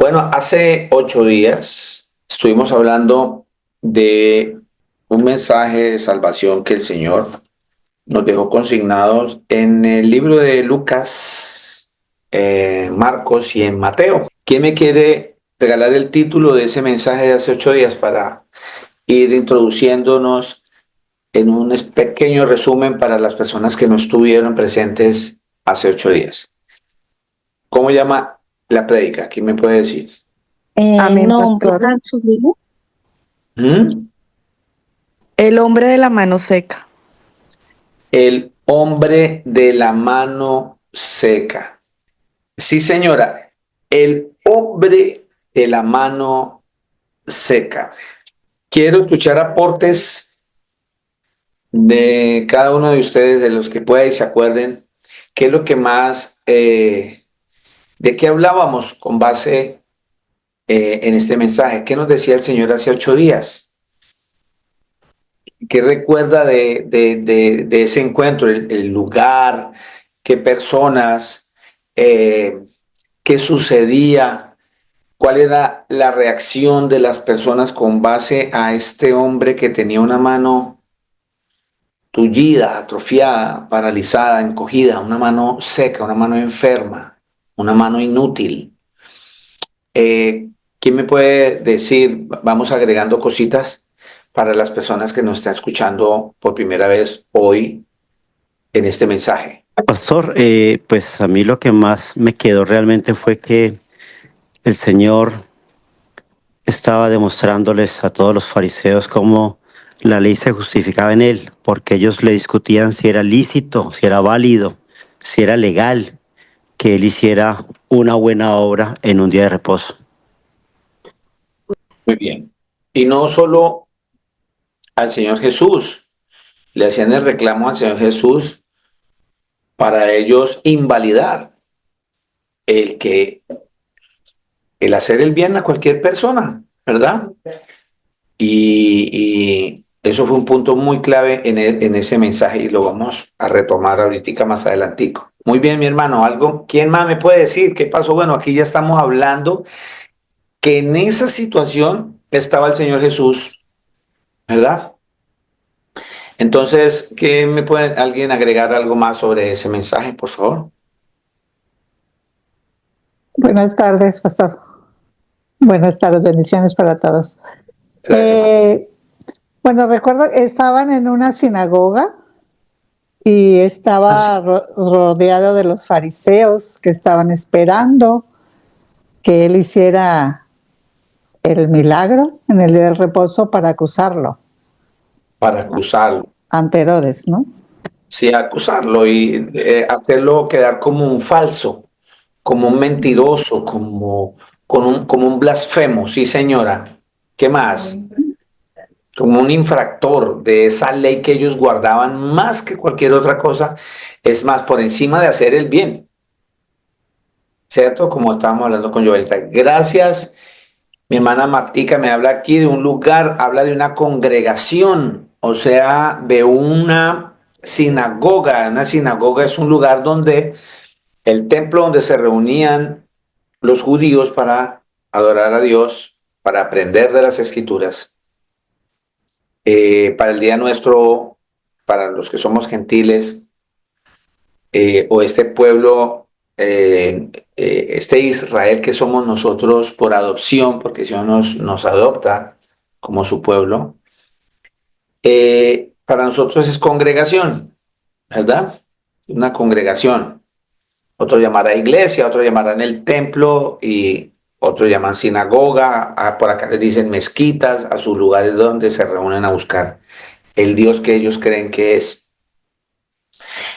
Bueno, hace 8 días estuvimos hablando de un mensaje de salvación que el Señor nos dejó consignados en el libro de Lucas, Marcos y en Mateo. ¿Quién me quiere regalar el título de ese mensaje de hace 8 días para ir introduciéndonos en un pequeño resumen para las personas que no estuvieron presentes hace 8 días? ¿Cómo llama la prédica? ¿Quién me puede decir? Amén, No, pastor. ¿verdad, Zulema? ¿Mm? El hombre de la mano seca. El hombre de la mano seca. Sí, señora, el hombre de la mano seca. Quiero escuchar aportes de cada uno de ustedes, de los que pueda y se acuerden, qué es lo que más, de qué hablábamos con base en este mensaje. ¿Qué nos decía el Señor hace 8 días? ¿Qué recuerda de ese encuentro? El lugar, qué personas, qué sucedía, cuál era la reacción de las personas con base a este hombre que tenía una mano tullida, atrofiada, paralizada, encogida, una mano seca, una mano enferma, una mano inútil. Eh, ¿Quién me puede decir? Vamos agregando cositas para las personas que nos están escuchando por primera vez hoy en este mensaje. Pastor, pues a mí lo que más me quedó realmente fue que el Señor estaba demostrándoles a todos los fariseos cómo la ley se justificaba en Él, porque ellos le discutían si era lícito, si era válido, si era legal que Él hiciera una buena obra en un día de reposo. Muy bien. Y no solo al Señor Jesús, le hacían el reclamo al Señor Jesús para ellos invalidar el que el hacer el bien a cualquier persona, ¿verdad? Y eso fue un punto muy clave en ese mensaje y lo vamos a retomar ahorita más adelantico. Muy bien, mi hermano, algo, ¿quién más me puede decir qué pasó? Bueno, aquí ya estamos hablando que en esa situación estaba el Señor Jesús, ¿verdad? Entonces, ¿qué me puede alguien agregar algo más sobre ese mensaje, por favor? Buenas tardes, pastor. Buenas tardes, bendiciones para todos. Gracias, Marta. Bueno, recuerdo que estaban en una sinagoga y estaba rodeado de los fariseos que estaban esperando que él hiciera el milagro en el día del reposo para acusarlo Para acusarlo. ante Herodes, ¿no? Sí, acusarlo y hacerlo quedar como un falso, como un mentiroso, como un blasfemo, sí, señora. ¿Qué más? Como un infractor de esa ley que ellos guardaban más que cualquier otra cosa, es más, por encima de hacer el bien, ¿cierto? Como estábamos hablando con Joelita. Gracias, mi hermana Martica me habla aquí de un lugar, habla de una congregación, o sea, de una sinagoga. Una sinagoga es un lugar donde el templo donde se reunían los judíos para adorar a Dios, para aprender de las escrituras. Para el día nuestro, para los que somos gentiles, o este pueblo, este Israel que somos nosotros por adopción, porque el Señor nos adopta como su pueblo, para nosotros es congregación, ¿verdad? Una congregación. Otro llamará iglesia, otro llamarán el templo y otro llaman sinagoga. Por acá les dicen mezquitas, a sus lugares donde se reúnen a buscar el Dios que ellos creen que es.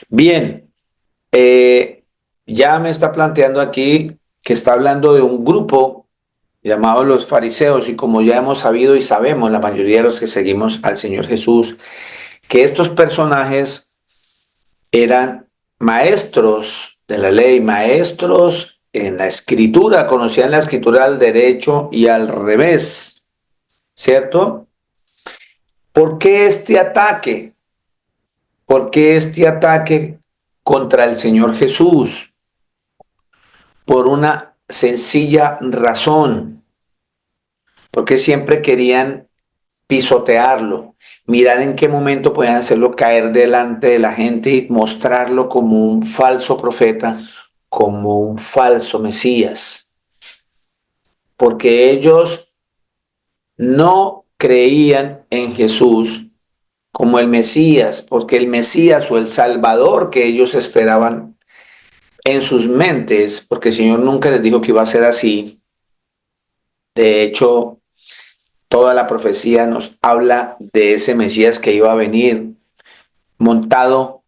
Bien, eh, ya me está planteando aquí que está hablando de un grupo llamado los fariseos y como ya hemos sabido y sabemos la mayoría de los que seguimos al Señor Jesús, que estos personajes eran maestros de la ley, maestros en la escritura, conocían la escritura al derecho y al revés, ¿cierto? ¿Por qué este ataque? ¿Por qué este ataque contra el Señor Jesús? Por una sencilla razón, porque siempre querían pisotearlo, mirar en qué momento podían hacerlo caer delante de la gente y mostrarlo como un falso profeta, como un falso Mesías, porque ellos no creían en Jesús como el Mesías, porque el Mesías o el Salvador que ellos esperaban en sus mentes, porque el Señor nunca les dijo que iba a ser así. De hecho, toda la profecía nos habla de ese Mesías que iba a venir montado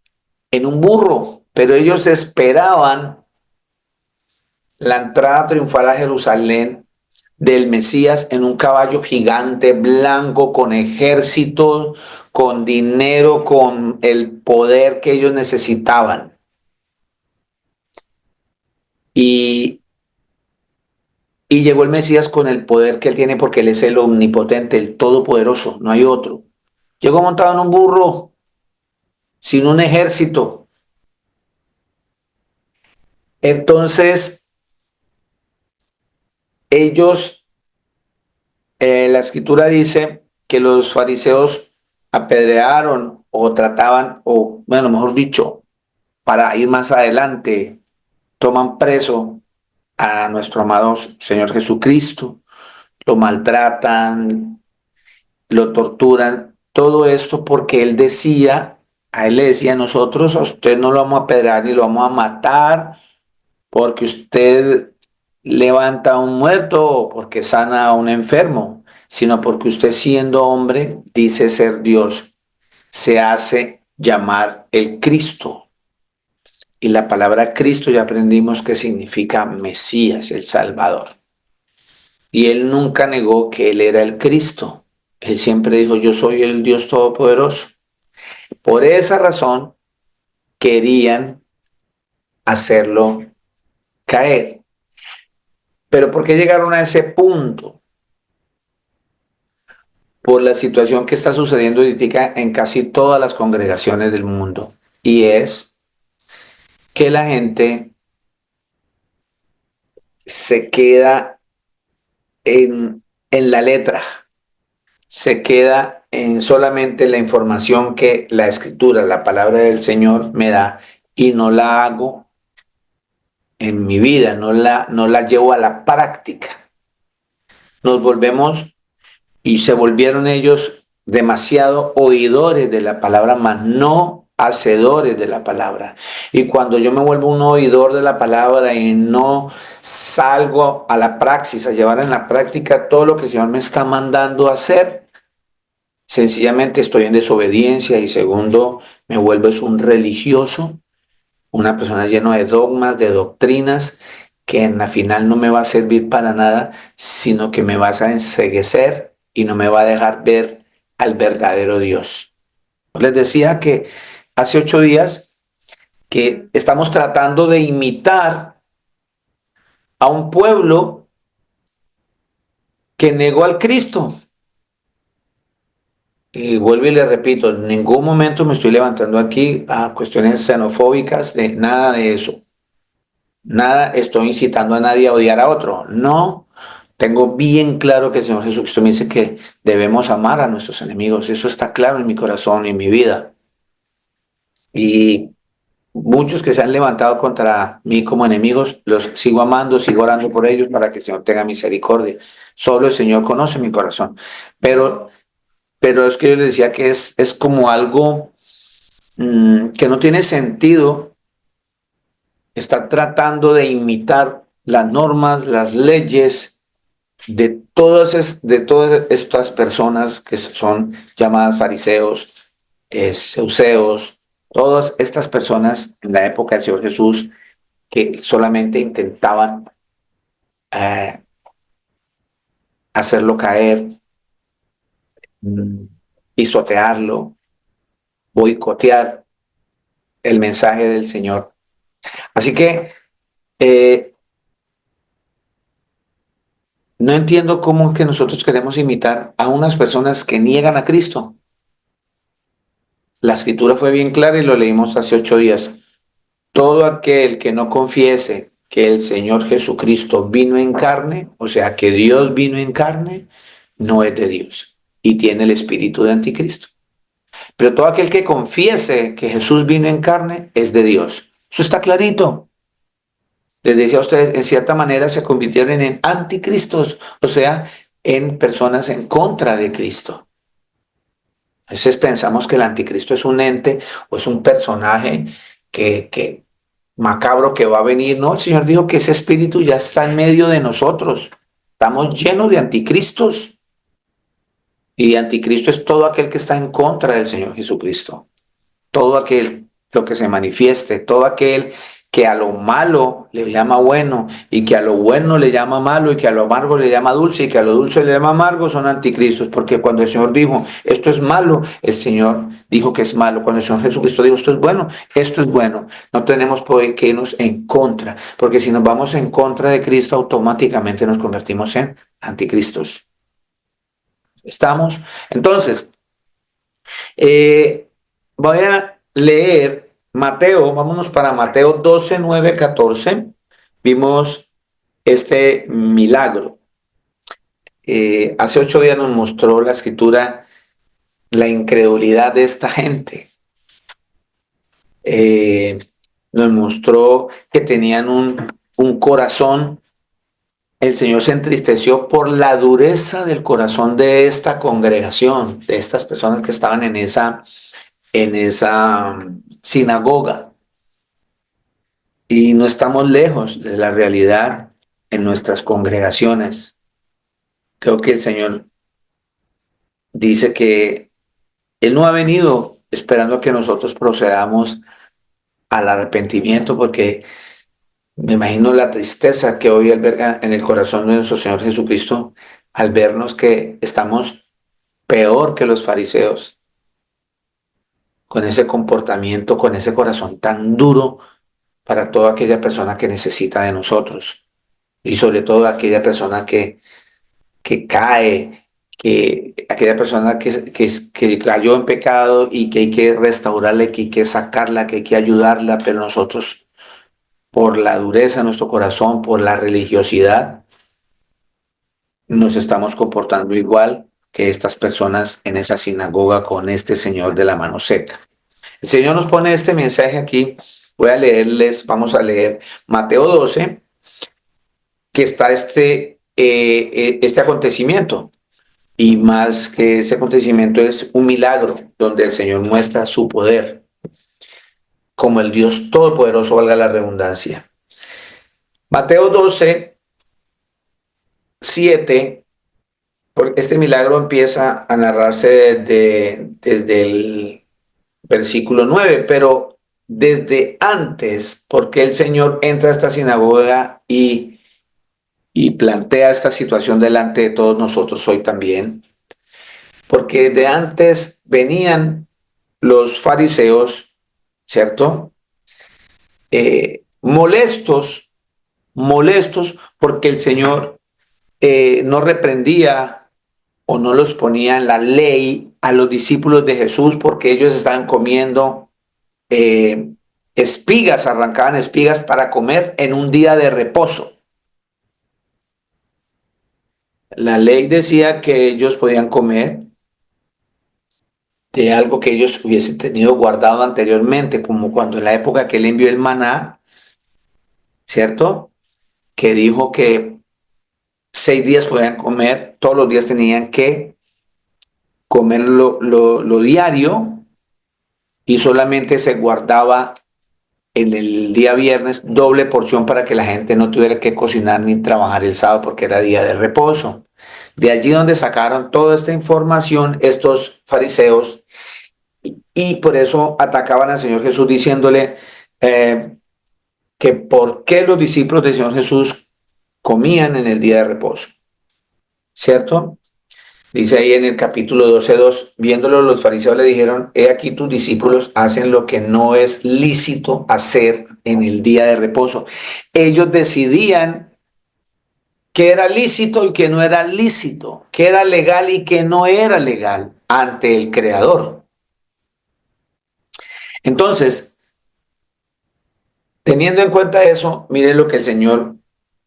en un burro, pero ellos esperaban la entrada triunfal a Jerusalén del Mesías en un caballo gigante, blanco, con ejército, con dinero, con el poder que ellos necesitaban. Y, y llegó el Mesías con el poder que él tiene porque él es el omnipotente, el todopoderoso, no hay otro. Llegó montado en un burro, sin un ejército. Entonces, ellos, la escritura dice que los fariseos apedrearon o trataban, o bueno, mejor dicho, para ir más adelante, toman preso a nuestro amado Señor Jesucristo, lo maltratan, lo torturan, todo esto porque él decía, a él le decía, nosotros a usted no lo vamos a apedrear ni lo vamos a matar porque usted levanta a un muerto o porque sana a un enfermo, sino porque usted siendo hombre dice ser Dios, se hace llamar el Cristo. Y la palabra Cristo ya aprendimos que significa Mesías, el Salvador. Y él nunca negó que él era el Cristo. Él siempre dijo, yo soy el Dios Todopoderoso. Por esa razón querían hacerlo caer. Pero ¿por qué llegaron a ese punto? Por la situación que está sucediendo ahorita en casi todas las congregaciones del mundo. Y es que la gente se queda en la letra, se queda en solamente la información que la escritura, la palabra del Señor me da y no la hago en mi vida, no la llevo a la práctica. Nos volvemos y se volvieron ellos demasiado oidores de la palabra, mas no hacedores de la palabra. Y cuando yo me vuelvo un oidor de la palabra y no salgo a la praxis, a llevar en la práctica todo lo que el Señor me está mandando a hacer, sencillamente estoy en desobediencia. Y segundo, me vuelvo un religioso, una persona llena de dogmas, de doctrinas, que en la final no me va a servir para nada, sino que me vas a enceguecer y no me va a dejar ver al verdadero Dios. Les decía que hace 8 días que estamos tratando de imitar a un pueblo que negó al Cristo. Y vuelvo y le repito, en ningún momento me estoy levantando aquí a cuestiones xenofóbicas, de nada de eso. Nada, estoy incitando a nadie a odiar a otro. No, tengo bien claro que el Señor Jesucristo me dice que debemos amar a nuestros enemigos. Eso está claro en mi corazón y en mi vida. Y muchos que se han levantado contra mí como enemigos, los sigo amando, sigo orando por ellos para que el Señor tenga misericordia. Solo el Señor conoce mi corazón. Pero es que yo les decía que es como algo que no tiene sentido. Está tratando de imitar las normas, las leyes de todas estas personas que son llamadas fariseos, seuseos, todas estas personas en la época del Señor Jesús que solamente intentaban eh, hacerlo caer, pisotearlo, boicotear el mensaje del Señor. Así que no entiendo cómo que nosotros queremos imitar a unas personas que niegan a Cristo. La escritura fue bien clara y lo leímos hace 8 días. Todo aquel que no confiese que el Señor Jesucristo vino en carne, o sea, que Dios vino en carne, no es de Dios y tiene el espíritu de anticristo. Pero todo aquel que confiese que Jesús vino en carne es de Dios. Eso está clarito. Les decía a ustedes, en cierta manera se convirtieron en anticristos, o sea, en personas en contra de Cristo. A veces pensamos que el anticristo es un ente o es un personaje que macabro que va a venir. No, el Señor dijo que ese espíritu ya está en medio de nosotros. Estamos llenos de anticristos. Y anticristo es todo aquel que está en contra del Señor Jesucristo. Todo aquel, lo que se manifieste, todo aquel que a lo malo le llama bueno y que a lo bueno le llama malo y que a lo amargo le llama dulce y que a lo dulce le llama amargo, son anticristos. Porque cuando el Señor dijo, esto es malo, el Señor dijo que es malo. Cuando el Señor Jesucristo dijo, esto es bueno, esto es bueno. No tenemos por qué irnos en contra, porque si nos vamos en contra de Cristo, automáticamente nos convertimos en anticristos. ¿Estamos? Entonces, voy a leer Mateo, vámonos para Mateo 12, 9, 14. Vimos este milagro. Hace 8 días nos mostró la escritura la incredulidad de esta gente. Nos mostró que tenían un corazón. El Señor se entristeció por la dureza del corazón de esta congregación, de estas personas que estaban en esa sinagoga. Y no estamos lejos de la realidad en nuestras congregaciones. Creo que el Señor dice que Él no ha venido esperando que nosotros procedamos al arrepentimiento, porque me imagino la tristeza que hoy alberga en el corazón de nuestro Señor Jesucristo al vernos que estamos peor que los fariseos, con ese comportamiento, con ese corazón tan duro para toda aquella persona que necesita de nosotros. Y sobre todo aquella persona que cae, aquella persona que cayó en pecado y que hay que restaurarla, que hay que sacarla, que hay que ayudarla, pero nosotros, por la dureza de nuestro corazón, por la religiosidad, nos estamos comportando igual que estas personas en esa sinagoga con este señor de la mano seca. El Señor nos pone este mensaje aquí. Vamos a leer Mateo 12, que está este acontecimiento. Y más que ese acontecimiento es un milagro donde el Señor muestra su poder como el Dios Todopoderoso, valga la redundancia. Mateo 12, 7, porque este milagro empieza a narrarse desde el versículo 9, pero desde antes, porque el Señor entra a esta sinagoga y plantea esta situación delante de todos nosotros hoy también, porque de antes venían los fariseos, ¿cierto? Molestos porque el Señor no reprendía o no los ponía en la ley a los discípulos de Jesús, porque ellos estaban comiendo espigas, arrancaban espigas para comer en un día de reposo. La ley decía que ellos podían comer de algo que ellos hubiesen tenido guardado anteriormente, como cuando en la época que él envió el maná, ¿cierto? Que dijo que 6 días podían comer, todos los días tenían que comer lo diario, y solamente se guardaba en el día viernes doble porción para que la gente no tuviera que cocinar ni trabajar el sábado porque era día de reposo. De allí donde sacaron toda esta información estos fariseos, y por eso atacaban al Señor Jesús diciéndole que por qué los discípulos del Señor Jesús comían en el día de reposo, ¿cierto? Dice ahí en el capítulo 12:2, viéndolo los fariseos le dijeron, he aquí tus discípulos hacen lo que no es lícito hacer en el día de reposo. Ellos decidían qué era lícito y qué no era lícito, qué era legal y qué no era legal ante el Creador. Entonces, Teniendo en cuenta eso, mire lo que el Señor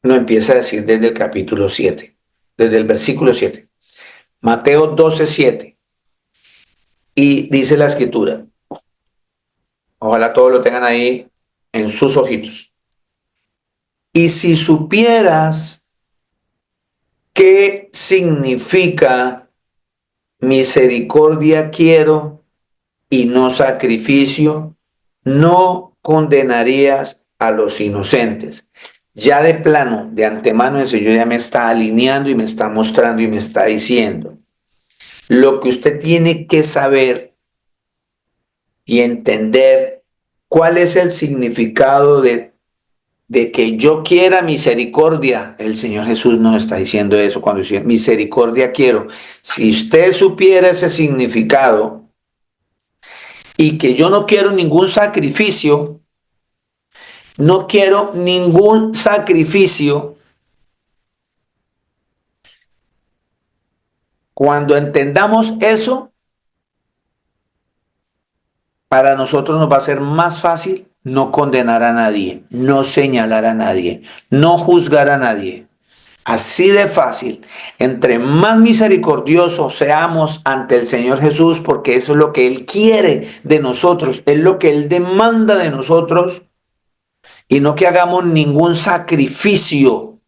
nos empieza a decir desde el capítulo 7, desde el versículo 7. Mateo 12:7. Y dice la escritura, ojalá todos lo tengan ahí en sus ojitos. Y si supieras qué significa misericordia quiero y no sacrificio, no condenarías a los inocentes. Ya de plano, de antemano, el Señor ya me está alineando y me está mostrando y me está diciendo lo que usted tiene que saber y entender cuál es el significado de que yo quiera misericordia. El Señor Jesús nos está diciendo eso cuando dice misericordia quiero. Si usted supiera ese significado y que yo no quiero ningún sacrificio, no quiero ningún sacrificio. Cuando entendamos eso, para nosotros nos va a ser más fácil no condenar a nadie, no señalar a nadie, no juzgar a nadie. Así de fácil. Entre más misericordiosos seamos ante el Señor Jesús, porque eso es lo que Él quiere de nosotros, es lo que Él demanda de nosotros, y no que hagamos ningún sacrificio.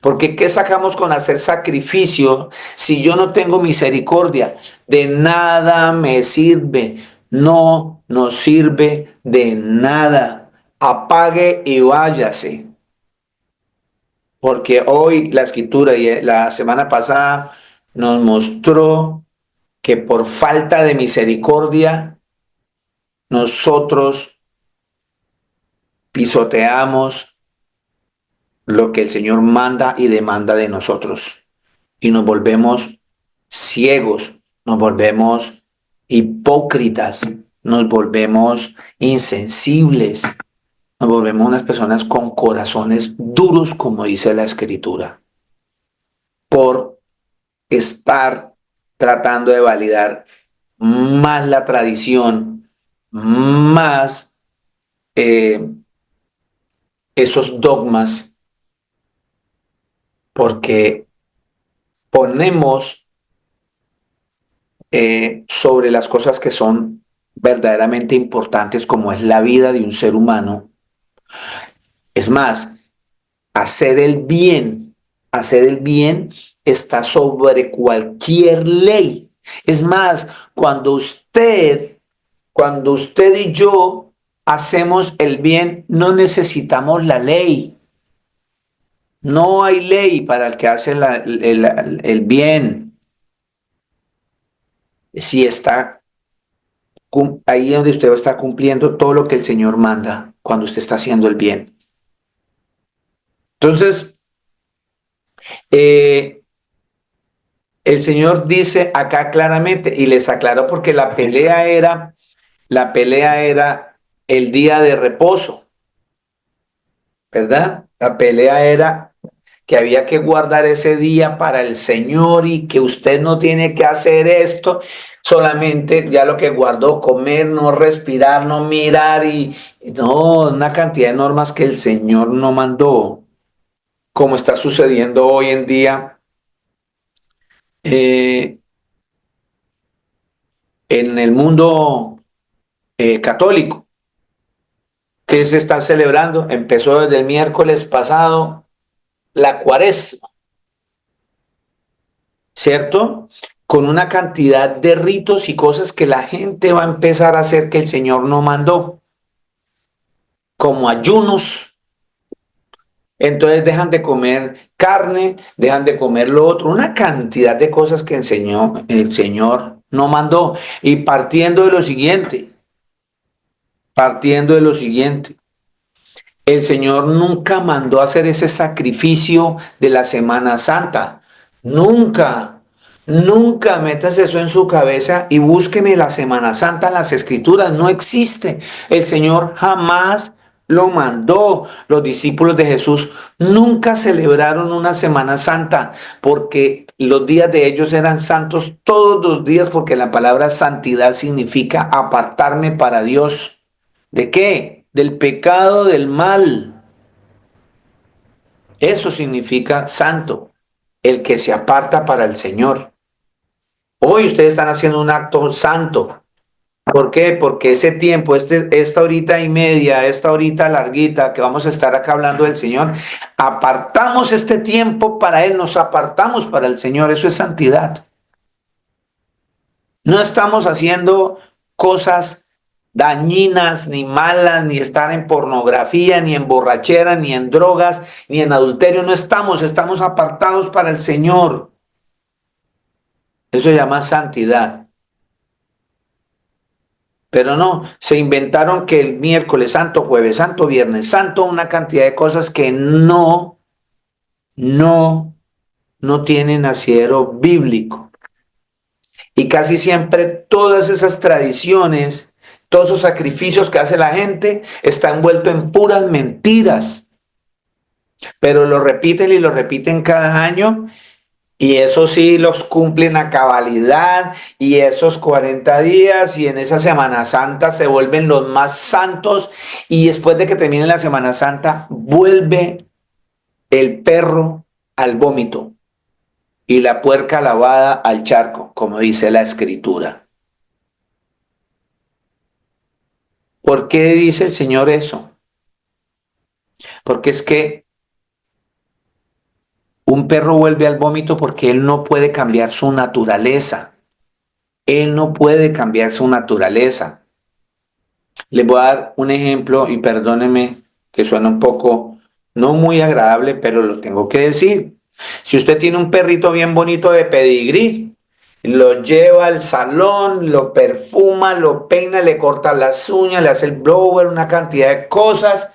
Porque ¿qué sacamos con hacer sacrificio si yo no tengo misericordia? De nada me sirve, no nos sirve de nada. Apague y váyase. Porque hoy la escritura y la semana pasada nos mostró que por falta de misericordia nosotros pisoteamos lo que el Señor manda y demanda de nosotros. Y nos volvemos ciegos, nos volvemos hipócritas, nos volvemos insensibles, nos volvemos unas personas con corazones duros, como dice la Escritura, por estar tratando de validar más la tradición, más esos dogmas, porque ponemos sobre las cosas que son verdaderamente importantes, como es la vida de un ser humano. Es más, hacer el bien está sobre cualquier ley. Es más, cuando usted y yo hacemos el bien, no necesitamos la ley. No hay ley para el que hace el bien. Si está ahí donde usted está cumpliendo todo lo que el Señor manda, cuando usted está haciendo el bien. Entonces, el Señor dice acá claramente, y les aclaró porque la pelea era el día de reposo, ¿verdad? La pelea era que había que guardar ese día para el Señor y que usted no tiene que hacer esto, solamente ya lo que guardó, comer, no respirar, no mirar y no, una cantidad de normas que el Señor no mandó, como está sucediendo hoy en día en el mundo católico, que se está celebrando, empezó desde el miércoles pasado, la Cuaresma, ¿cierto? Con una cantidad de ritos y cosas que la gente va a empezar a hacer que el Señor no mandó, como ayunos. Entonces dejan de comer carne, dejan de comer lo otro, una cantidad de cosas que el Señor no mandó. Y partiendo de lo siguiente, el Señor nunca mandó hacer ese sacrificio de la Semana Santa. Nunca metas eso en su cabeza y búsqueme la Semana Santa en las Escrituras. No existe. El Señor jamás lo mandó. Los discípulos de Jesús nunca celebraron una Semana Santa porque los días de ellos eran santos todos los días, porque la palabra santidad significa apartarme para Dios. ¿De qué? Del pecado, del mal. Eso significa santo, el que se aparta para el Señor. Hoy ustedes están haciendo un acto santo. ¿Por qué? Porque ese tiempo, esta horita y media, esta horita larguita que vamos a estar acá hablando del Señor, apartamos este tiempo para Él, nos apartamos para el Señor. Eso es santidad. No estamos haciendo cosas dañinas, ni malas, ni estar en pornografía, ni en borrachera, ni en drogas, ni en adulterio. No estamos apartados para el Señor. Eso se llama santidad. Pero no, se inventaron que el miércoles santo, jueves santo, viernes santo, una cantidad de cosas que no tienen asidero bíblico. Y casi siempre todas esas tradiciones, todos esos sacrificios que hace la gente, está envuelto en puras mentiras. Pero lo repiten y lo repiten cada año. Y eso sí los cumplen a cabalidad, y esos 40 días y en esa Semana Santa se vuelven los más santos, y después de que termine la Semana Santa vuelve el perro al vómito y la puerca lavada al charco, como dice la Escritura. ¿Por qué dice el Señor eso? Porque es que un perro vuelve al vómito porque él no puede cambiar su naturaleza. Él no puede cambiar su naturaleza. Les voy a dar un ejemplo y perdónenme que suena un poco no muy agradable, pero lo tengo que decir. Si usted tiene un perrito bien bonito de pedigrí, lo lleva al salón, lo perfuma, lo peina, le corta las uñas, le hace el blower, una cantidad de cosas,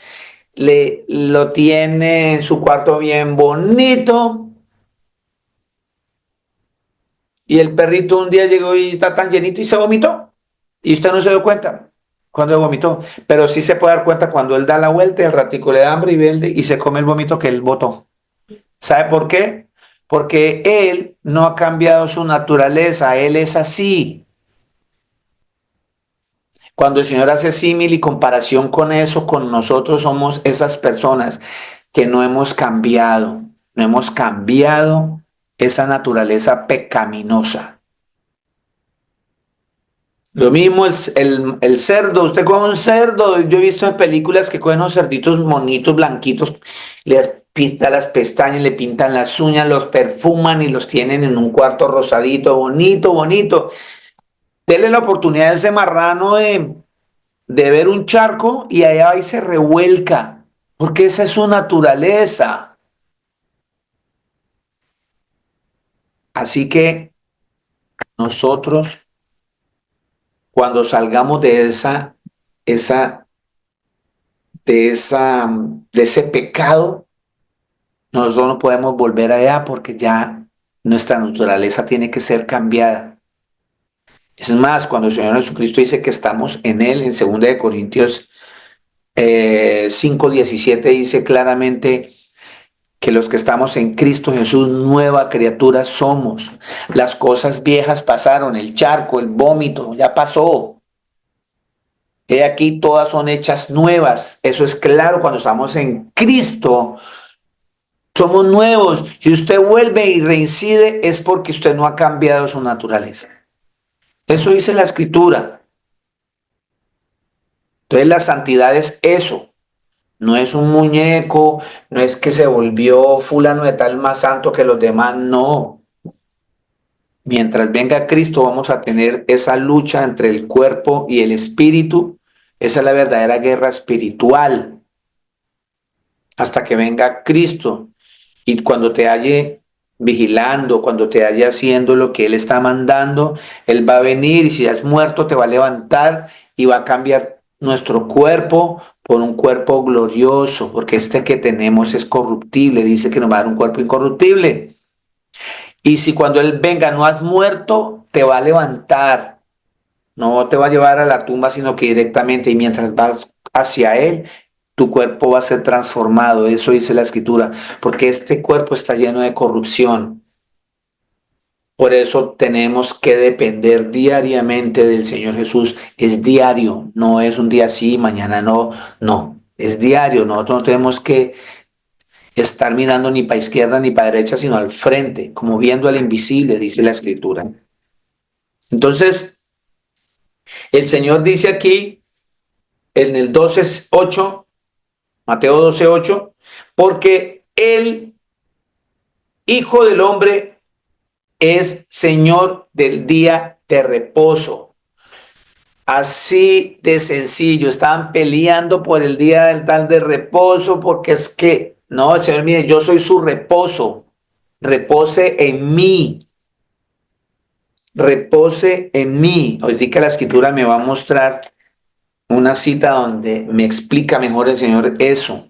lo tiene en su cuarto bien bonito. Y el perrito un día llegó y está tan llenito y se vomitó. Y usted no se dio cuenta cuando vomitó. Pero sí se puede dar cuenta cuando él da la vuelta, el ratico le da hambre y se come el vómito que él botó. ¿Sabe por qué? Porque él no ha cambiado su naturaleza. Él es así. Cuando el Señor hace símil y comparación con eso, con nosotros somos esas personas que no hemos cambiado. No hemos cambiado esa naturaleza pecaminosa. Lo mismo el cerdo, usted coge un cerdo, yo he visto en películas que cogen unos cerditos monitos, blanquitos, les pintan las pestañas, le pintan las uñas, los perfuman y los tienen en un cuarto rosadito, bonito, bonito. Denle la oportunidad a ese marrano de ver un charco y allá va y se revuelca, porque esa es su naturaleza. Así que nosotros, cuando salgamos de de ese pecado, nosotros no podemos volver allá porque ya nuestra naturaleza tiene que ser cambiada. Es más, cuando el Señor Jesucristo dice que estamos en Él, en 2 Corintios 5:17 dice claramente que los que estamos en Cristo Jesús, nueva criatura somos. Las cosas viejas pasaron, el charco, el vómito, ya pasó. He aquí, todas son hechas nuevas. Eso es claro, cuando estamos en Cristo, somos nuevos. Si usted vuelve y reincide, es porque usted no ha cambiado su naturaleza. Eso dice la Escritura. Entonces, la santidad es eso. No es un muñeco, no es que se volvió fulano de tal más santo que los demás, no. Mientras venga Cristo, vamos a tener esa lucha entre el cuerpo y el espíritu. Esa es la verdadera guerra espiritual. Hasta que venga Cristo. Y cuando te halle vigilando, cuando te halle haciendo lo que Él está mandando, Él va a venir y si has muerto te va a levantar y va a cambiar nuestro cuerpo por un cuerpo glorioso, porque este que tenemos es corruptible, dice que nos va a dar un cuerpo incorruptible. Y si cuando Él venga no has muerto, te va a levantar, no te va a llevar a la tumba, sino que directamente, y mientras vas hacia Él, tu cuerpo va a ser transformado. Eso dice la Escritura, porque este cuerpo está lleno de corrupción. Por eso tenemos que depender diariamente del Señor Jesús. Es diario, no es un día sí, mañana no, no, es diario. Nosotros no tenemos que estar mirando ni para izquierda ni para derecha, sino al frente, como viendo al invisible, dice la Escritura. Entonces, el Señor dice aquí en el 12:8, Mateo 12:8, porque el Hijo del Hombre es Señor del día de reposo. Así de sencillo, estaban peleando por el día del tal de reposo, porque es que, no, el Señor, mire, yo soy su reposo, repose en mí, repose en mí. Ahorita la Escritura me va a mostrar una cita donde me explica mejor el Señor eso.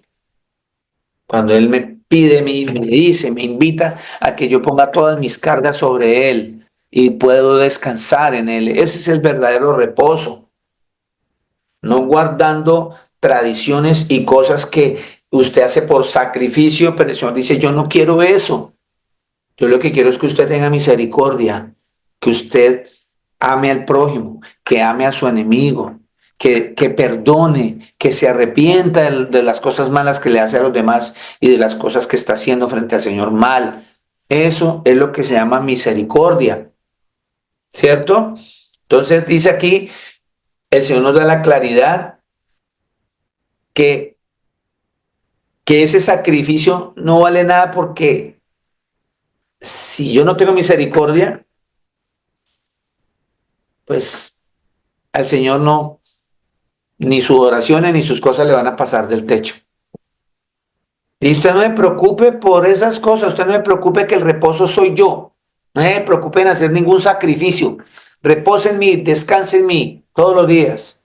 Cuando Él me pide, me dice, me invita a que yo ponga todas mis cargas sobre Él y puedo descansar en Él. Ese es el verdadero reposo. No guardando tradiciones y cosas que usted hace por sacrificio, pero el Señor dice, yo no quiero eso. Yo lo que quiero es que usted tenga misericordia, que usted ame al prójimo, que ame a su enemigo, que perdone, que se arrepienta de las cosas malas que le hace a los demás y de las cosas que está haciendo frente al Señor mal. Eso es lo que se llama misericordia, ¿cierto? Entonces dice aquí, el Señor nos da la claridad que ese sacrificio no vale nada, porque si yo no tengo misericordia, pues al Señor no, ni sus oraciones ni sus cosas le van a pasar del techo. Y usted no se preocupe por esas cosas, usted no se preocupe que el reposo soy yo. No se preocupe en hacer ningún sacrificio. Repose en mí, descanse en mí todos los días.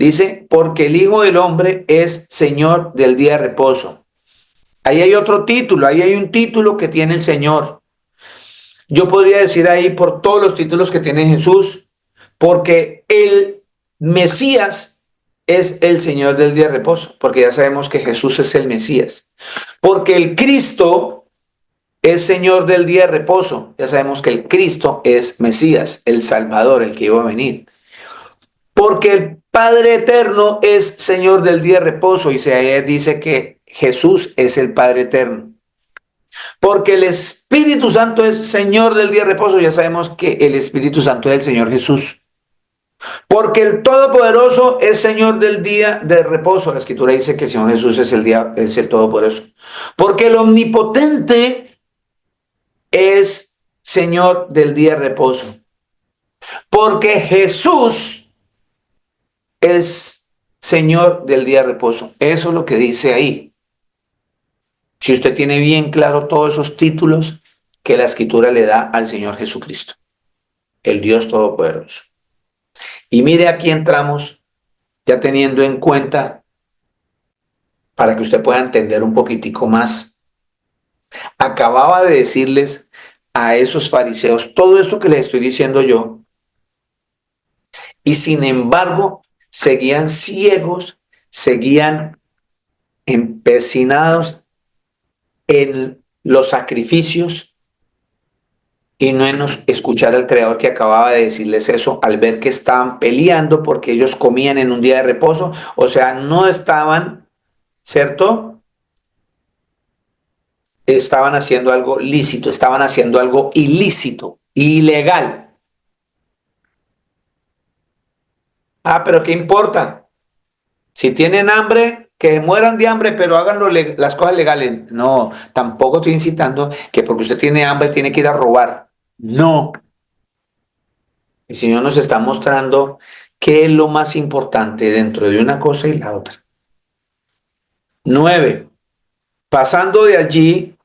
Dice, porque el Hijo del Hombre es Señor del día de reposo. Ahí hay otro título, ahí hay un título que tiene el Señor. Yo podría decir ahí por todos los títulos que tiene Jesús, porque el Mesías es el Señor del día de reposo, porque ya sabemos que Jesús es el Mesías. Porque el Cristo es Señor del día de reposo, ya sabemos que el Cristo es Mesías, el Salvador, el que iba a venir. Porque el Padre eterno es Señor del día de reposo, y se dice que Jesús es el Padre eterno. Porque el Espíritu Santo es Señor del día de reposo, ya sabemos que el Espíritu Santo es el Señor Jesús. Porque el Todopoderoso es Señor del día de reposo. La Escritura dice que el Señor Jesús es el Todopoderoso. Porque el Omnipotente es Señor del día de reposo. Porque Jesús es Señor del día de reposo. Eso es lo que dice ahí. Si usted tiene bien claro todos esos títulos que la Escritura le da al Señor Jesucristo, el Dios Todopoderoso. Y mire, aquí entramos ya teniendo en cuenta, para que usted pueda entender un poquitico más. Acababa de decirles a esos fariseos todo esto que les estoy diciendo yo, y sin embargo seguían ciegos, seguían empecinados en los sacrificios y no en escuchar al Creador, que acababa de decirles eso al ver que estaban peleando porque ellos comían en un día de reposo. O sea, no estaban, ¿cierto? Estaban haciendo algo lícito, estaban haciendo algo ilícito, ilegal. Ah, pero ¿qué importa? Si tienen hambre, que mueran de hambre, pero hagan las cosas legales. No, tampoco estoy incitando que porque usted tiene hambre tiene que ir a robar. No. El Señor nos está mostrando qué es lo más importante dentro de una cosa y la otra. 9. Pasando de allí,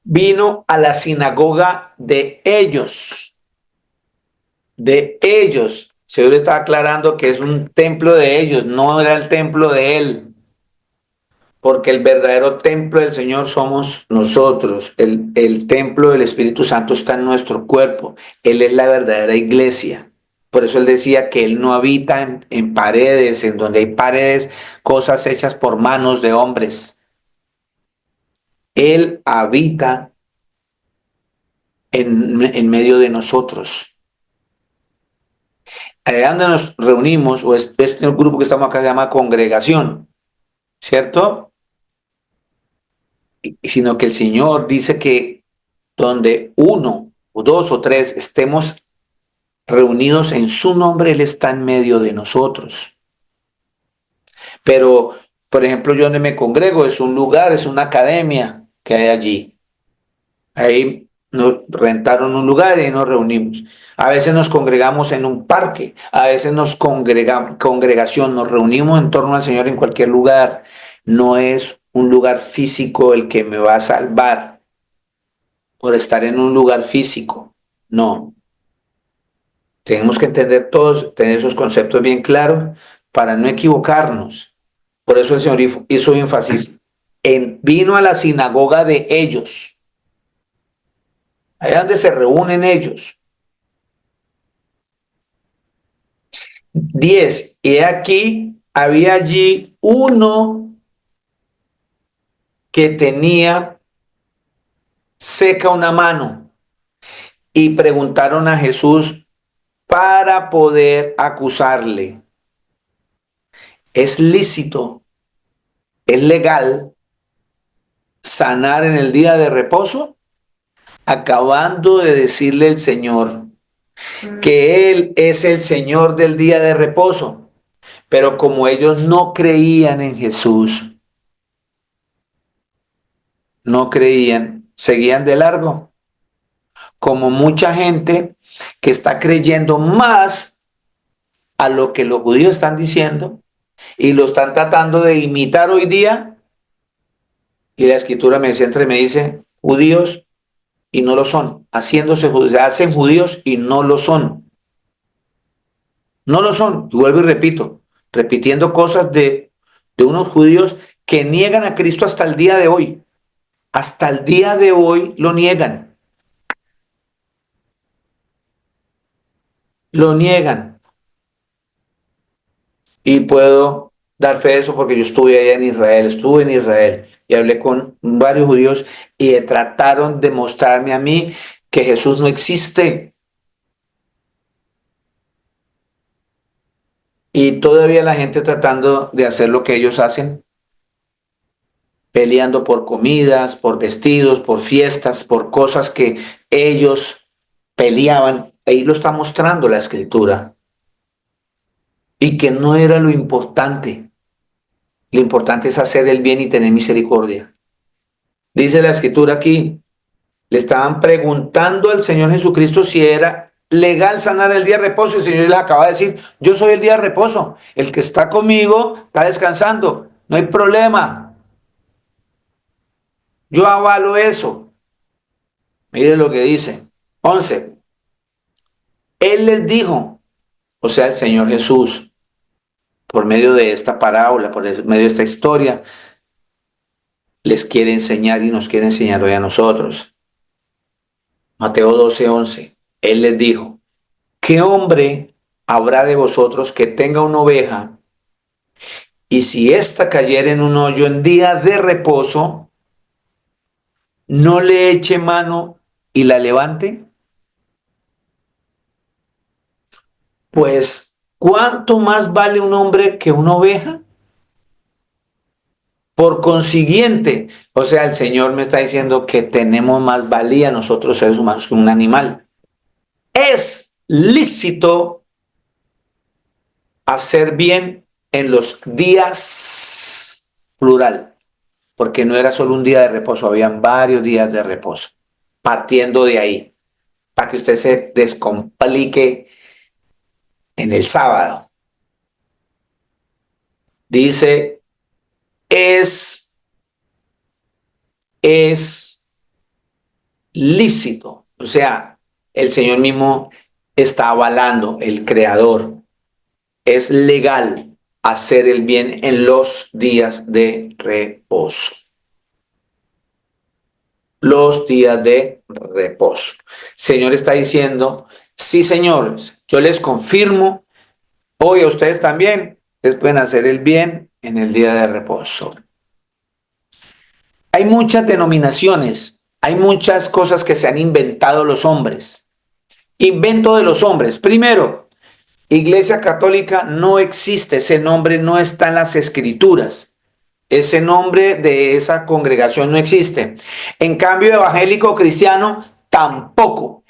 vino a la sinagoga de ellos. De ellos. El Señor está aclarando que es un templo de ellos, no era el templo de Él. Porque el verdadero templo del Señor somos nosotros. El templo del Espíritu Santo está en nuestro cuerpo. Él es la verdadera iglesia. Por eso Él decía que Él no habita en paredes, en donde hay paredes, cosas hechas por manos de hombres. Él habita en medio de nosotros. Allá donde nos reunimos, o este grupo que estamos acá se llama congregación, ¿cierto? Sino que el Señor dice que donde uno o dos o tres estemos reunidos en su nombre, Él está en medio de nosotros. Pero, por ejemplo, yo donde me congrego es un lugar, es una academia que hay allí. Ahí nos rentaron un lugar y ahí nos reunimos. A veces nos congregamos en un parque, a veces congregación, nos reunimos en torno al Señor en cualquier lugar. No es un lugar físico el que me va a salvar por estar en un lugar físico. No. Tenemos que entender todos, tener esos conceptos bien claros para no equivocarnos. Por eso el Señor hizo énfasis vino a la sinagoga de ellos, allá donde se reúnen ellos. 10. Y aquí había allí uno que tenía seca una mano y preguntaron a Jesús para poder acusarle. ¿Es lícito, es legal sanar en el día de reposo? Acabando de decirle el Señor que Él es el Señor del día de reposo. Pero como ellos no creían en Jesús, no creían, seguían de largo. Como mucha gente que está creyendo más a lo que los judíos están diciendo y lo están tratando de imitar hoy día. Y la escritura me centra y me dice, judíos y no lo son, haciéndose judíos, se hacen judíos y no lo son. No lo son, y vuelvo y repito, repitiendo cosas de unos judíos que niegan a Cristo hasta el día de hoy. Hasta el día de hoy lo niegan. Lo niegan. Y puedo dar fe de eso porque yo estuve allá en Israel, estuve en Israel y hablé con varios judíos y trataron de mostrarme a mí que Jesús no existe. Y todavía la gente tratando de hacer lo que ellos hacen, peleando por comidas, por vestidos, por fiestas, por cosas que ellos peleaban. Ahí lo está mostrando la escritura. Y que no era lo importante. Lo importante es hacer el bien y tener misericordia. Dice la escritura aquí, le estaban preguntando al Señor Jesucristo si era legal sanar el día de reposo. Y el Señor les acaba de decir, yo soy el día de reposo. El que está conmigo está descansando. No hay problema. Yo avalo eso. Mire lo que dice. 11. Él les dijo, o sea, el Señor Jesús, por medio de esta parábola, por medio de esta historia, les quiere enseñar y nos quiere enseñar hoy a nosotros. Mateo 12:11. Él les dijo, ¿qué hombre habrá de vosotros que tenga una oveja y si ésta cayera en un hoyo en día de reposo, no le eche mano y la levante? Pues, ¿cuánto más vale un hombre que una oveja? Por consiguiente, o sea, el Señor me está diciendo que tenemos más valía nosotros seres humanos que un animal. Es lícito hacer bien en los días plural, porque no era solo un día de reposo, habían varios días de reposo. Partiendo de ahí, para que usted se descomplique en el sábado. Dice, es lícito. O sea, el Señor mismo está avalando, el Creador. Es legal hacer el bien en los días de reposo. Los días de reposo. Señor está diciendo, sí, señores, yo les confirmo, hoy a ustedes también, ustedes pueden hacer el bien en el día de reposo. Hay muchas denominaciones, Hay muchas cosas que se han inventado los hombres. Invento de los hombres. Primero, Iglesia Católica no existe, ese nombre no está en las escrituras. Ese nombre de esa congregación no existe. En cambio, evangélico cristiano tampoco.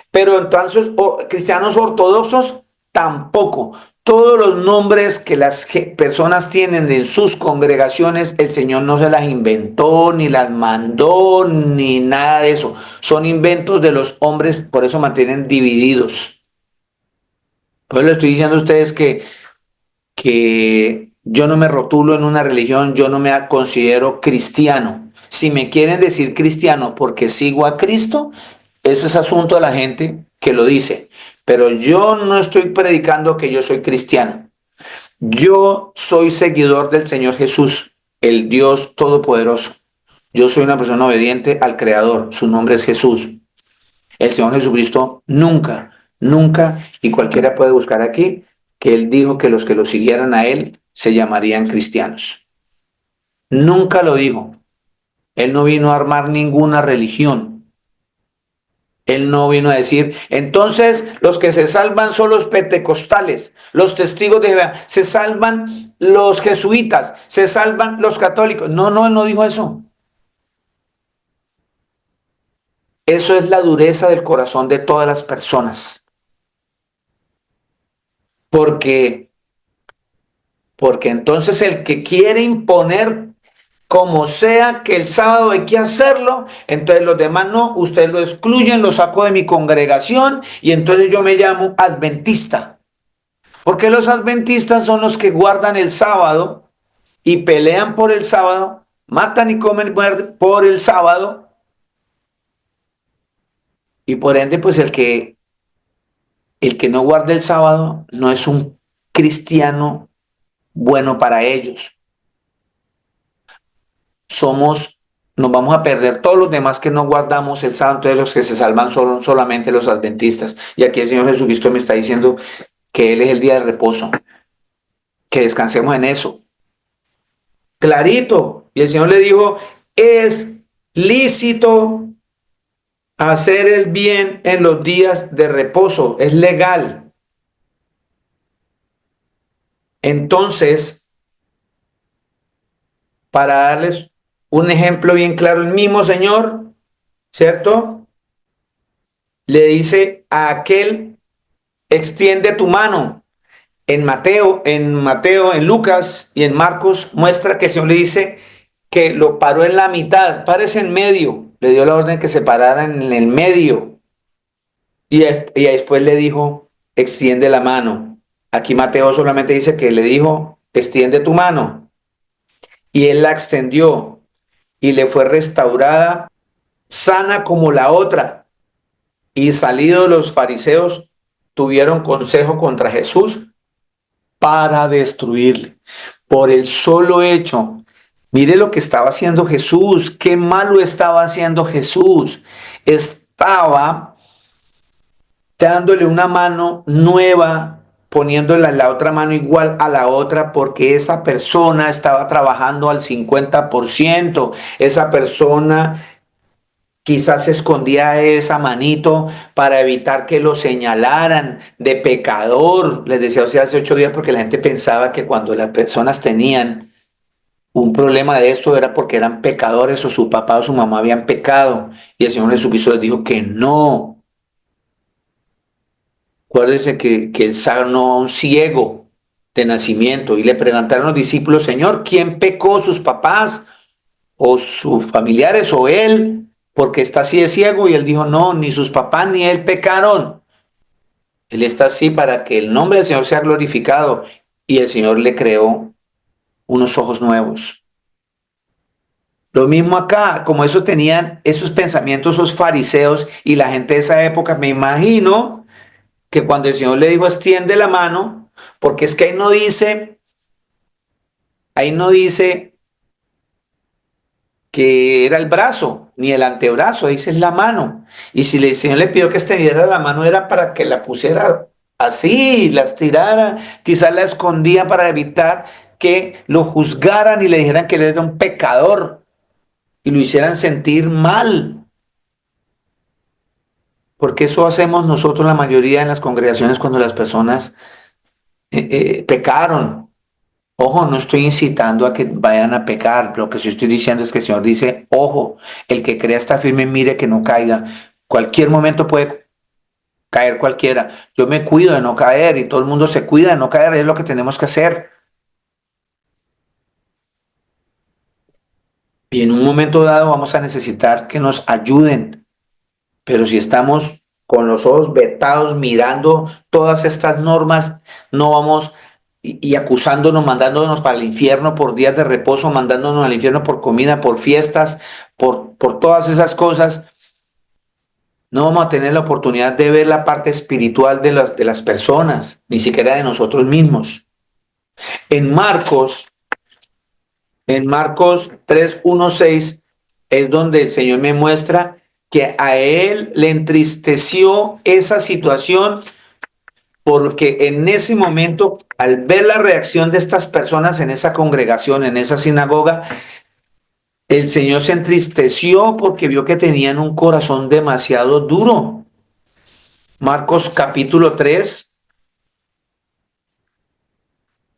Pero entonces, cristianos ortodoxos tampoco. Todos los nombres que las personas tienen en sus congregaciones, el Señor no se las inventó, ni las mandó, ni nada de eso. Son inventos de los hombres, por eso mantienen divididos. Por eso le estoy diciendo a ustedes que yo no me rotulo en una religión, yo no me considero cristiano. Si me quieren decir cristiano porque sigo a Cristo, eso es asunto de la gente que lo dice. Pero yo no estoy predicando que yo soy cristiano. Yo soy seguidor del Señor Jesús, el Dios Todopoderoso. Yo soy una persona obediente al Creador. Su nombre es Jesús. El Señor Jesucristo nunca, y cualquiera puede buscar aquí, que Él dijo que los que lo siguieran a Él se llamarían cristianos. Nunca lo dijo. Él no vino a armar ninguna religión. Él no vino a decir, entonces los que se salvan son los pentecostales, los testigos de Jehová, se salvan los jesuitas, se salvan los católicos. No, Él no dijo eso. Eso es la dureza del corazón de todas las personas. Porque entonces el que quiere imponer como sea que el sábado hay que hacerlo, entonces los demás no, ustedes lo excluyen, lo saco de mi congregación y entonces yo me llamo adventista. Porque los adventistas son los que guardan el sábado y pelean por el sábado, matan y comen por el sábado. Y por ende, pues el que no guarda el sábado no es un cristiano bueno para ellos. Nos vamos a perder todos los demás que no guardamos el sábado, entonces los que se salvan son solamente los adventistas. Y aquí el Señor Jesucristo me está diciendo que Él es el día de reposo, que descansemos en eso. Clarito. Y el Señor le dijo, es lícito hacer el bien en los días de reposo, es legal. Entonces, para darles un ejemplo bien claro, el mismo Señor, ¿cierto? Le dice a aquel, extiende tu mano. En Mateo, en Lucas y en Marcos muestra que el Señor le dice que lo paró en la mitad, párese en medio. Le dio la orden que se parara en el medio. Y después le dijo, extiende la mano. Aquí Mateo solamente dice que le dijo, extiende tu mano. Y él la extendió y le fue restaurada, sana como la otra. Y salidos los fariseos tuvieron consejo contra Jesús para destruirle. Por el solo hecho, mire lo que estaba haciendo Jesús, qué malo estaba haciendo Jesús. Estaba dándole una mano nueva, poniéndole la otra mano igual a la otra, porque esa persona estaba trabajando al 50%. Esa persona quizás escondía esa manito para evitar que lo señalaran de pecador. Les decía hace 8 días porque la gente pensaba que cuando las personas tenían un problema de esto era porque eran pecadores o su papá o su mamá habían pecado. Y el Señor Jesucristo les dijo que no. Acuérdense que él sanó a un ciego de nacimiento y le preguntaron los discípulos, Señor, ¿quién pecó, sus papás o sus familiares o él? Porque está así de ciego. Y él dijo, no, ni sus papás ni él pecaron. Él está así para que el nombre del Señor sea glorificado. Y el Señor le creó unos ojos nuevos. Lo mismo acá, como eso tenían esos pensamientos, esos fariseos y la gente de esa época, me imagino que cuando el Señor le dijo extiende la mano, porque es que ahí no dice que era el brazo, ni el antebrazo, dice es la mano. Y si el Señor le pidió que extendiera la mano era para que la pusiera así, la estirara, quizás la escondía para evitar que lo juzgaran y le dijeran que él era un pecador. y lo hicieran sentir mal. Porque eso hacemos nosotros la mayoría en las congregaciones cuando las personas pecaron. Ojo, no estoy incitando a que vayan a pecar. Lo que sí estoy diciendo es que el Señor dice, ojo, el que crea está firme, mire que no caiga. Cualquier momento puede caer cualquiera. Yo me cuido de no caer y todo el mundo se cuida de no caer. Es lo que tenemos que hacer. Y en un momento dado vamos a necesitar que nos ayuden. Pero si estamos con los ojos vetados mirando todas estas normas, no vamos y acusándonos, mandándonos para el infierno por días de reposo, mandándonos al infierno por comida, por fiestas, por todas esas cosas. No vamos a tener la oportunidad de ver la parte espiritual de las personas, ni siquiera de nosotros mismos. En Marcos, en Marcos 3:1-6 es donde el Señor me muestra que a él le entristeció esa situación porque en ese momento, al ver la reacción de estas personas en esa congregación, en esa sinagoga, el Señor se entristeció porque vio que tenían un corazón demasiado duro. Marcos capítulo 3,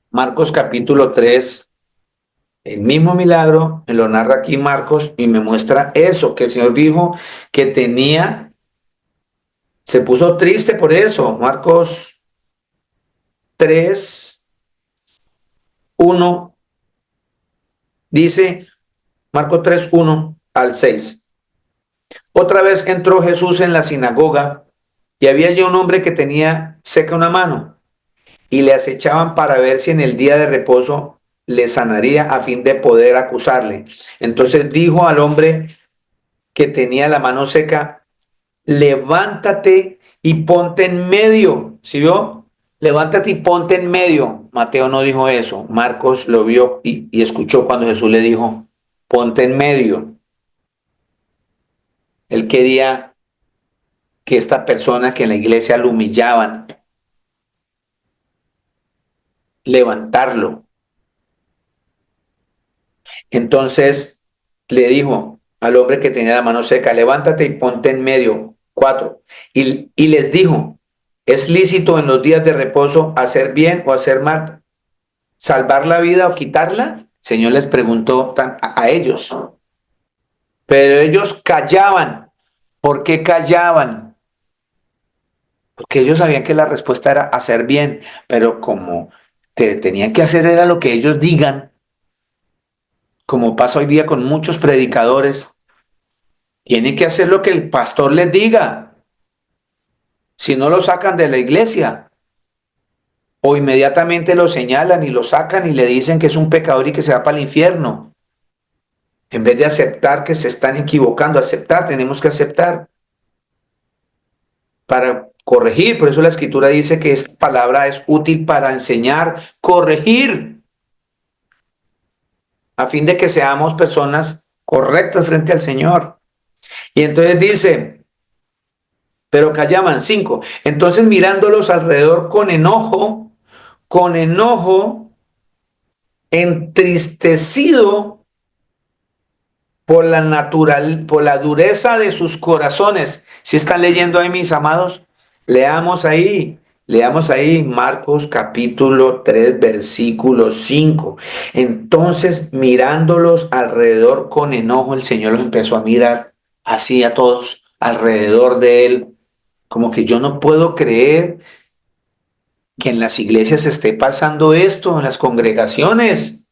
Marcos capítulo 3, el mismo milagro me lo narra aquí Marcos y me muestra eso, que el Señor dijo que tenía, se puso triste por eso. Marcos 3:1 dice, Marcos 3:1-6. Otra vez entró Jesús en la sinagoga y había ya un hombre que tenía seca una mano y le acechaban para ver si en el día de reposo le sanaría a fin de poder acusarle. Entonces dijo al hombre que tenía la mano seca, levántate y ponte en medio. ¿Sí vio? Levántate y ponte en medio. Mateo no dijo eso. Marcos lo vio y escuchó cuando Jesús le dijo, ponte en medio. Él quería que esta persona que en la iglesia lo humillaban, levantarlo. Entonces le dijo al hombre que tenía la mano seca, levántate y ponte en medio. 4. Y les dijo, ¿es lícito en los días de reposo hacer bien o hacer mal? ¿Salvar la vida o quitarla? El Señor les preguntó a ellos. Pero ellos callaban. ¿Por qué callaban? Porque ellos sabían que la respuesta era hacer bien, pero como tenían que hacer era lo que ellos digan, como pasa hoy día con muchos predicadores, tienen que hacer lo que el pastor les diga. Si no lo sacan de la iglesia, o inmediatamente lo señalan y lo sacan y le dicen que es un pecador y que se va para el infierno. En vez de aceptar que se están equivocando, aceptar, tenemos que aceptar para corregir. Por eso la escritura dice que esta palabra es útil para enseñar, corregir, a fin de que seamos personas correctas frente al Señor. Y entonces dice, pero callaban. 5. Entonces mirándolos alrededor con enojo, entristecido por la dureza de sus corazones. Si están leyendo ahí, mis amados, leamos ahí Marcos capítulo 3, versículo 5. Entonces, mirándolos alrededor con enojo, el Señor los empezó a mirar así a todos alrededor de él, como que yo no puedo creer que en las iglesias esté pasando esto, en las congregaciones.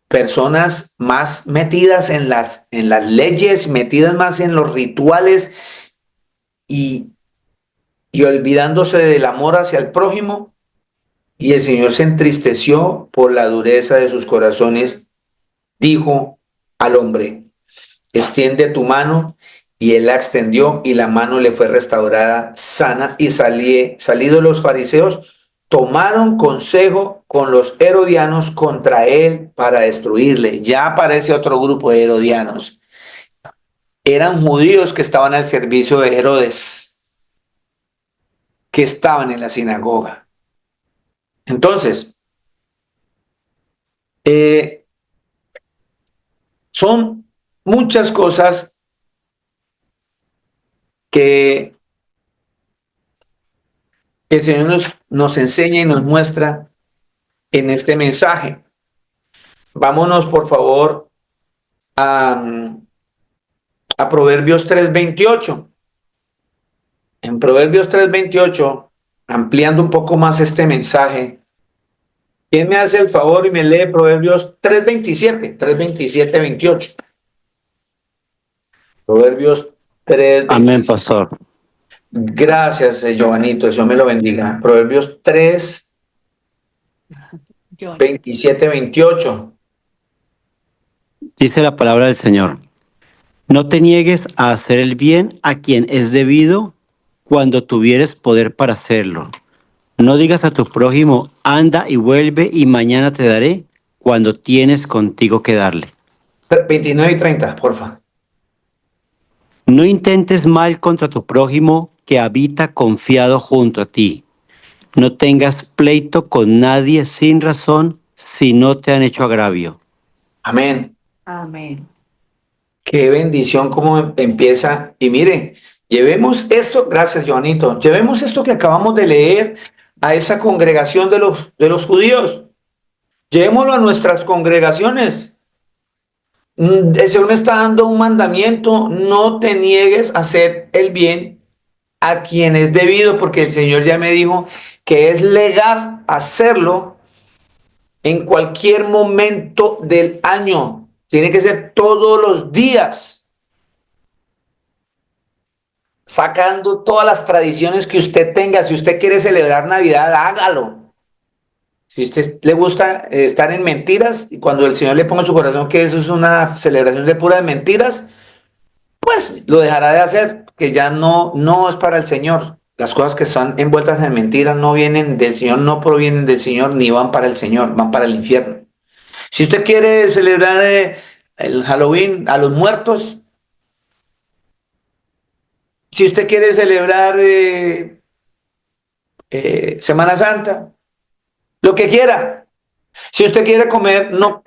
Personas más metidas en las leyes, metidas más en los rituales y, y olvidándose del amor hacia el prójimo. Y el Señor se entristeció por la dureza de sus corazones. Dijo al hombre, extiende tu mano. Y él la extendió y la mano le fue restaurada sana. Y salidos los fariseos, tomaron consejo con los herodianos contra él para destruirle. Ya aparece otro grupo de herodianos. Eran judíos que estaban al servicio de Herodes, que estaban en la sinagoga. Entonces, Son muchas cosas que el Señor nos enseña y nos muestra en este mensaje. Vámonos, por favor, a Proverbios 3:28. En Proverbios 3:28, ampliando un poco más este mensaje, ¿quién me hace el favor y me lee Proverbios 3:27, 28? Proverbios Amén, 3:27. pastor. Gracias, Giovanito, Dios me lo bendiga. Proverbios 3:27, 28. Dice la palabra del Señor. No te niegues a hacer el bien a quien es debido cuando tuvieres poder para hacerlo. No digas a tu prójimo, anda y vuelve y mañana te daré cuando tienes contigo que darle. 29 y 30, porfa. No intentes mal contra tu prójimo que habita confiado junto a ti. No tengas pleito con nadie sin razón si no te han hecho agravio. Amén. Amén. Qué bendición como empieza. Y mire, llevemos esto, gracias, Joanito, llevemos esto que acabamos de leer a esa congregación de los judíos. Llevémoslo a nuestras congregaciones. El Señor me está dando un mandamiento: no te niegues a hacer el bien a quien es debido, porque el Señor ya me dijo que es legal hacerlo en cualquier momento del año. Tiene que ser todos los días, sacando todas las tradiciones que usted tenga. Si usted quiere celebrar Navidad, hágalo. Si a usted le gusta estar en mentiras, y cuando el Señor le ponga en su corazón que eso es una celebración de puras mentiras, pues lo dejará de hacer, que ya no es para el Señor. Las cosas que están envueltas en mentiras no vienen del Señor, no provienen del Señor, ni van para el Señor, van para el infierno. Si usted quiere celebrar el Halloween a los muertos, si usted quiere celebrar Semana Santa, lo que quiera. Si usted quiere comer, no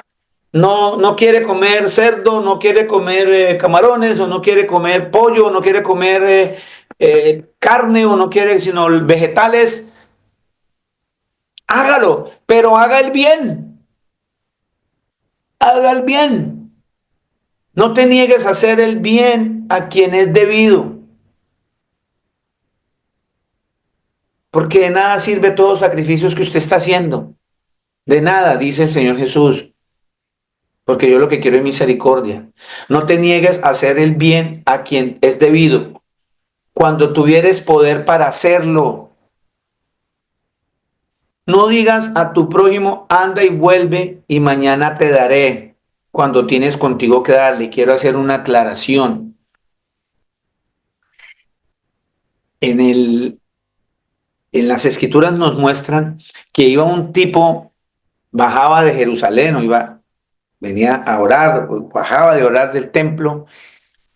quiere comer cerdo, no quiere comer camarones, o no quiere comer pollo, o no quiere comer carne, o no quiere sino vegetales, hágalo, pero haga el bien. Haga el bien. No te niegues a hacer el bien a quien es debido, porque de nada sirve todos los sacrificios que usted está haciendo. De nada, dice el Señor Jesús, porque yo lo que quiero es misericordia. No te niegues a hacer el bien a quien es debido, cuando tuvieres poder para hacerlo. No digas a tu prójimo, anda y vuelve y mañana te daré, cuando tienes contigo que darle. Quiero hacer una aclaración. En las escrituras nos muestran que iba un tipo, bajaba de Jerusalén, venía a orar, bajaba de orar del templo,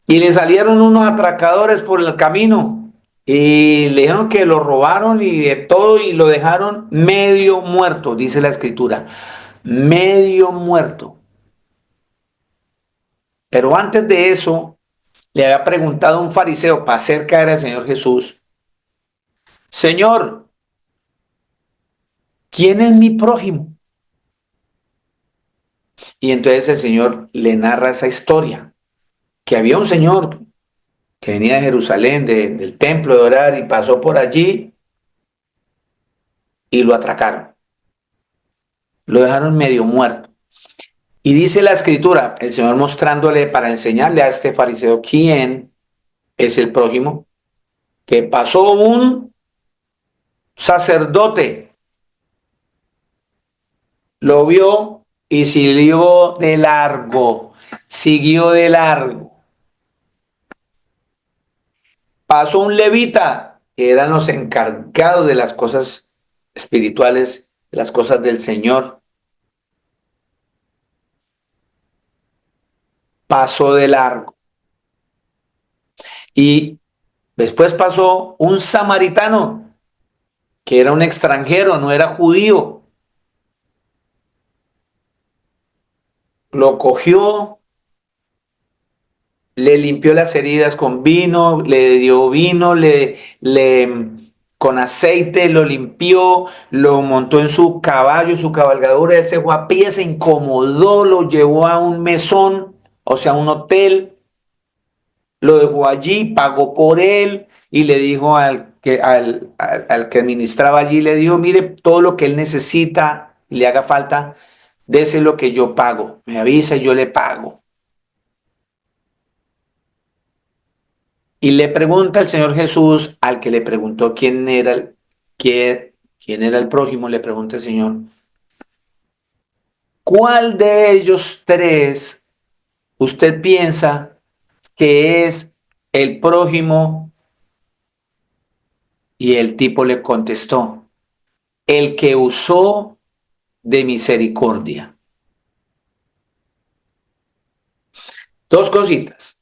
y le salieron unos atracadores por el camino y le dijeron que lo robaron y de todo, y lo dejaron medio muerto, dice la escritura, medio muerto. Pero antes de eso, le había preguntado a un fariseo para hacer caer al Señor Jesús: Señor, ¿quién es mi prójimo? Y entonces el Señor le narra esa historia, que había un señor que venía de Jerusalén, del templo de orar, y pasó por allí y lo atracaron. Lo dejaron medio muerto. Y dice la escritura, el Señor mostrándole para enseñarle a este fariseo quién es el prójimo, que pasó un sacerdote, lo vio y siguió de largo, siguió de largo. Pasó un levita, que eran los encargados de las cosas espirituales, de las cosas del Señor. Pasó de largo. Y después pasó un samaritano, que era un extranjero, no era judío. Lo cogió, le limpió las heridas con vino, le dio vino, con aceite lo limpió, lo montó en su caballo, su cabalgadura, él se fue a pie, se incomodó, lo llevó a un mesón, o sea, a un hotel, lo dejó allí, pagó por él y le dijo al que administraba allí, le dijo, mire, todo lo que él necesita y le haga falta, dese lo que yo pago, me avisa y yo le pago. Y le pregunta el Señor Jesús al que le preguntó quién era el prójimo, le pregunta el Señor, ¿cuál de ellos tres usted piensa que es el prójimo? Y el tipo le contestó, el que usó de misericordia. Dos cositas.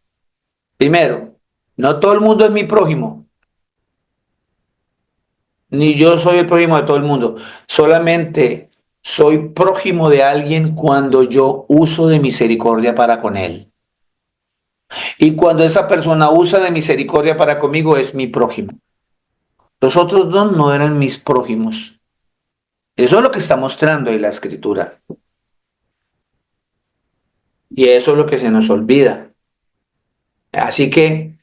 Primero, no todo el mundo es mi prójimo, ni yo soy el prójimo de todo el mundo. Solamente soy prójimo de alguien cuando yo uso de misericordia para con él. Y cuando esa persona usa de misericordia para conmigo es mi prójimo. Los otros dos no eran mis prójimos. Eso es lo que está mostrando ahí la escritura. Y eso es lo que se nos olvida. Así que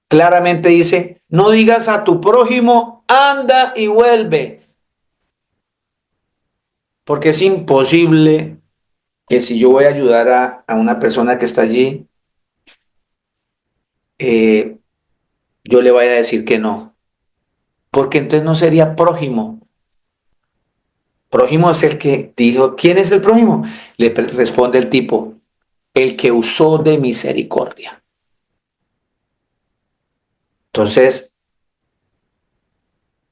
claramente dice, no digas a tu prójimo, anda y vuelve. Porque es imposible que si yo voy a ayudar a una persona que está allí, yo le vaya a decir que no. Porque entonces no sería prójimo. Prójimo es el que dijo, ¿quién es el prójimo? Responde el tipo, el que usó de misericordia. Entonces,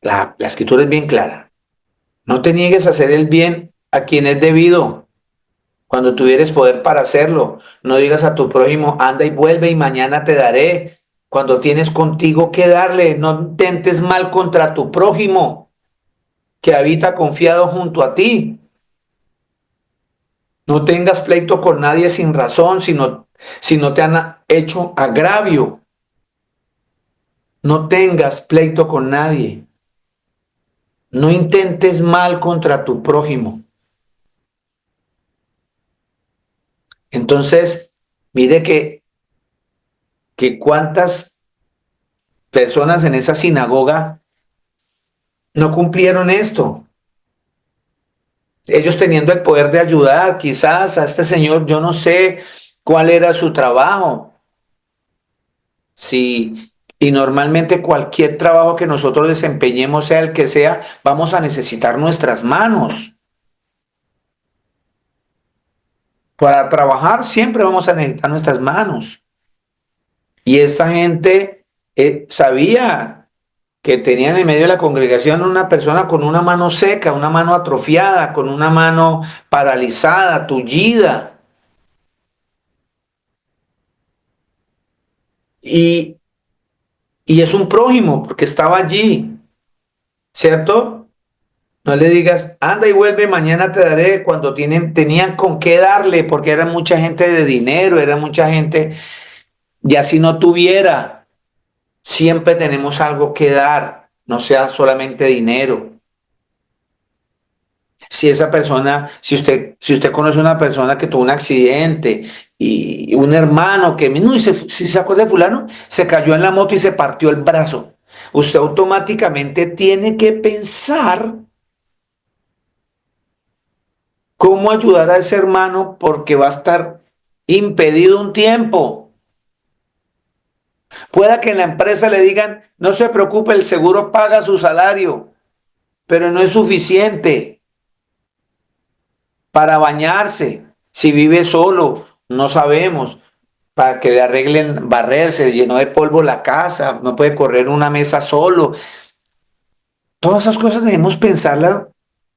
la escritura es bien clara. No te niegues a hacer el bien a quien es debido, cuando tuvieres poder para hacerlo. No digas a tu prójimo, anda y vuelve y mañana te daré, cuando tienes contigo que darle. No intentes mal contra tu prójimo, que habita confiado junto a ti. No tengas pleito con nadie sin razón, si no te han hecho agravio. No tengas pleito con nadie. No intentes mal contra tu prójimo. Entonces, mire que cuántas personas en esa sinagoga no cumplieron esto. Ellos teniendo el poder de ayudar, quizás a este señor, yo no sé cuál era su trabajo. Sí, y normalmente cualquier trabajo que nosotros desempeñemos, sea el que sea, vamos a necesitar nuestras manos. Para trabajar siempre vamos a necesitar nuestras manos. Y esta gente sabía que tenían en medio de la congregación una persona con una mano seca, una mano atrofiada, con una mano paralizada, tullida. Y, y es un prójimo porque estaba allí, ¿cierto? No le digas, anda y vuelve, mañana te daré, cuando tenían con qué darle, porque era mucha gente de dinero, era mucha gente, y así no tuviera. Siempre tenemos algo que dar, no sea solamente dinero. Si esa persona, si usted conoce una persona que tuvo un accidente y un hermano que, no, si se acuerda de fulano, se cayó en la moto y se partió el brazo, usted automáticamente tiene que pensar cómo ayudar a ese hermano porque va a estar impedido un tiempo. Pueda que en la empresa le digan, no se preocupe, el seguro paga su salario, pero no es suficiente para bañarse. Si vive solo, no sabemos. Para que le arreglen barrer, se llenó de polvo la casa, no puede correr una mesa solo. Todas esas cosas debemos pensarlas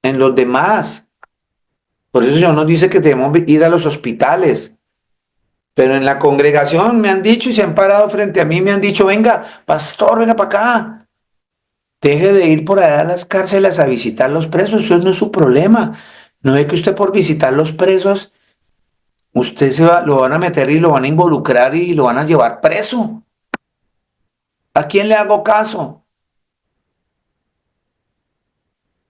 en los demás. Por eso el Señor nos dice que debemos ir a los hospitales. Pero en la congregación me han dicho y se han parado frente a mí, me han dicho, venga, pastor, venga para acá. Deje de ir por allá a las cárceles a visitar los presos, eso no es su problema. No es que usted por visitar los presos lo van a meter y lo van a involucrar y lo van a llevar preso. ¿A quién le hago caso?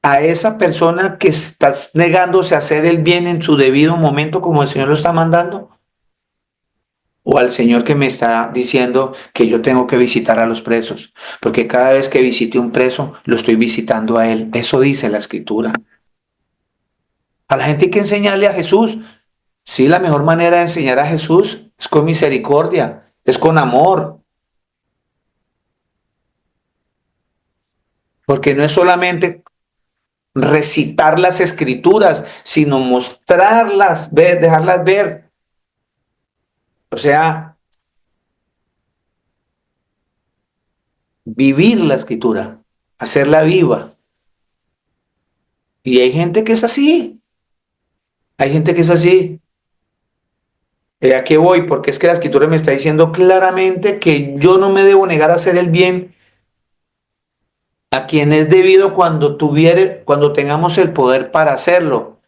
¿A esa persona que está negándose a hacer el bien en su debido momento como el Señor lo está mandando? ¿O al Señor que me está diciendo que yo tengo que visitar a los presos? Porque cada vez que visite un preso, lo estoy visitando a él. Eso dice la Escritura. A la gente hay que enseñarle a Jesús. Sí, la mejor manera de enseñar a Jesús es con misericordia, es con amor. Porque no es solamente recitar las Escrituras, sino mostrarlas, ver, dejarlas ver. O sea, vivir la Escritura, hacerla viva. Y hay gente que es así. Hay gente que es así. ¿A qué voy? Porque es que la Escritura me está diciendo claramente que yo no me debo negar a hacer el bien a quien es debido cuando tengamos el poder para hacerlo.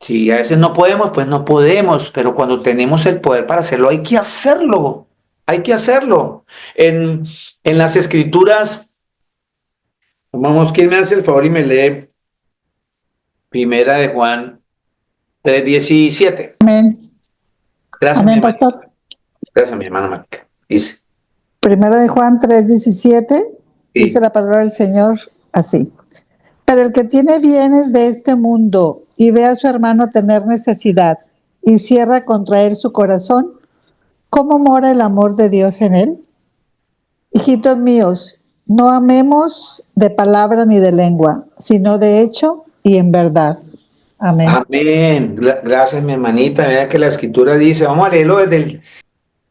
Si a veces no podemos, pues no podemos, pero cuando tenemos el poder para hacerlo, hay que hacerlo. Hay que hacerlo. En las Escrituras, vamos, ¿quién me hace el favor y me lee Primera de Juan 3:17? Amén. Gracias, mi Amén, hermano. pastor. Gracias, mi hermana Marca. Dice, Primera de Juan 3:17, sí. dice la palabra del Señor así. Pero el que tiene bienes de este mundo y ve a su hermano tener necesidad y cierra contra él su corazón, ¿cómo mora el amor de Dios en él? Hijitos míos, no amemos de palabra ni de lengua, sino de hecho y en verdad. Amén. Amén. Gracias, mi hermanita. Vea que la Escritura dice, vamos a leerlo desde el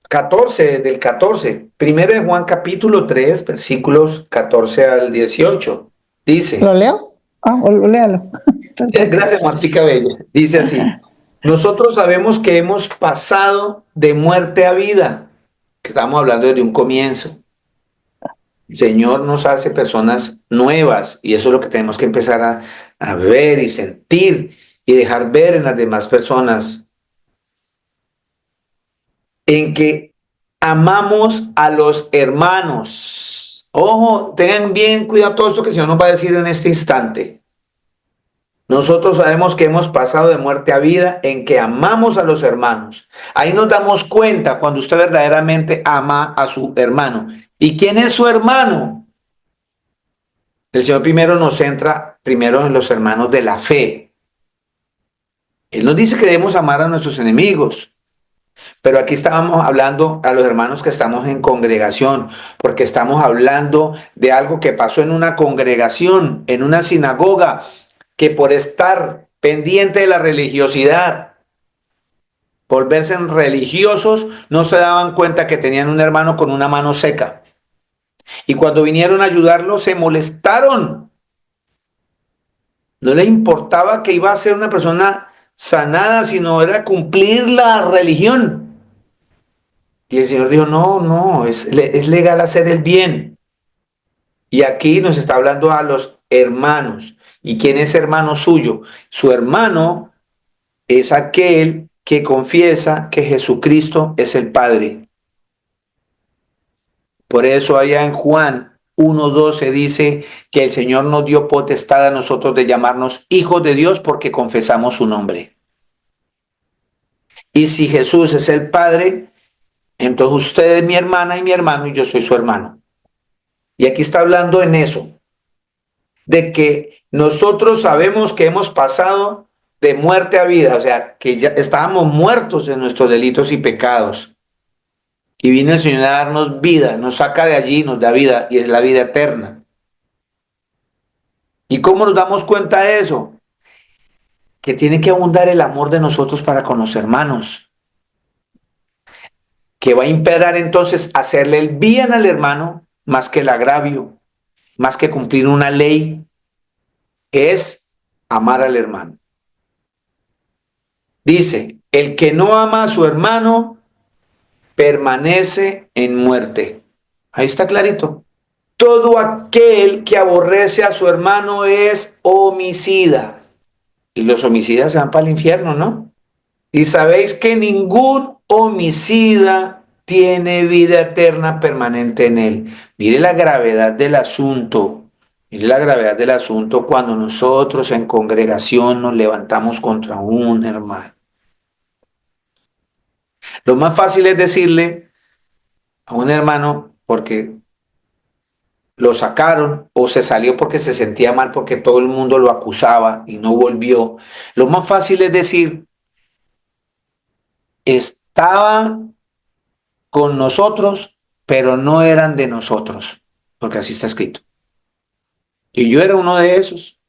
14. Primero de Juan capítulo 3, versículos 14 al 18. Dice, ¿Lo leo? Léalo. gracias, Martica Bella. Dice así, nosotros sabemos que hemos pasado de muerte a vida, que estamos hablando desde un comienzo. El Señor nos hace personas nuevas y eso es lo que tenemos que empezar a ver y sentir y dejar ver en las demás personas. En que amamos a los hermanos. Ojo, tengan bien cuidado todo esto que el Señor nos va a decir en este instante. Nosotros sabemos que hemos pasado de muerte a vida en que amamos a los hermanos. Ahí nos damos cuenta cuando usted verdaderamente ama a su hermano. ¿Y quién es su hermano? El Señor primero nos centra primero en los hermanos de la fe. Él nos dice que debemos amar a nuestros enemigos. Pero aquí estábamos hablando a los hermanos que estamos en congregación, porque estamos hablando de algo que pasó en una congregación, en una sinagoga, que por estar pendiente de la religiosidad, volverse religiosos, no se daban cuenta que tenían un hermano con una mano seca. Y cuando vinieron a ayudarlo, se molestaron. No les importaba que iba a ser una persona sanada, sino era cumplir la religión. Y el Señor dijo, no, es legal hacer el bien. Y aquí nos está hablando a los hermanos. ¿Y quién es hermano suyo? Su hermano es aquel que confiesa que Jesucristo es el Padre. Por eso allá en Juan 1:12 dice que el Señor nos dio potestad a nosotros de llamarnos hijos de Dios porque confesamos su nombre. Y si Jesús es el Padre, entonces usted es mi hermana y mi hermano y yo soy su hermano. Y aquí está hablando en eso, de que nosotros sabemos que hemos pasado de muerte a vida, o sea, que ya estábamos muertos en nuestros delitos y pecados. Y vino el Señor a darnos vida, nos saca de allí, nos da vida y es la vida eterna. ¿Y cómo nos damos cuenta de eso? Que tiene que abundar el amor de nosotros para con los hermanos. Que va a imperar entonces hacerle el bien al hermano más que el agravio, más que cumplir una ley, es amar al hermano. Dice, el que no ama a su hermano permanece en muerte. Ahí está clarito. Todo aquel que aborrece a su hermano es homicida. Y los homicidas se van para el infierno, ¿no? Y sabéis que ningún homicida tiene vida eterna permanente en él. Mire la gravedad del asunto. Mire la gravedad del asunto cuando nosotros en congregación nos levantamos contra un hermano. Lo más fácil es decirle a un hermano porque lo sacaron o se salió porque se sentía mal porque todo el mundo lo acusaba y no volvió. Lo más fácil es decir, estaba con nosotros, pero no eran de nosotros, porque así está escrito. Y yo era uno de esos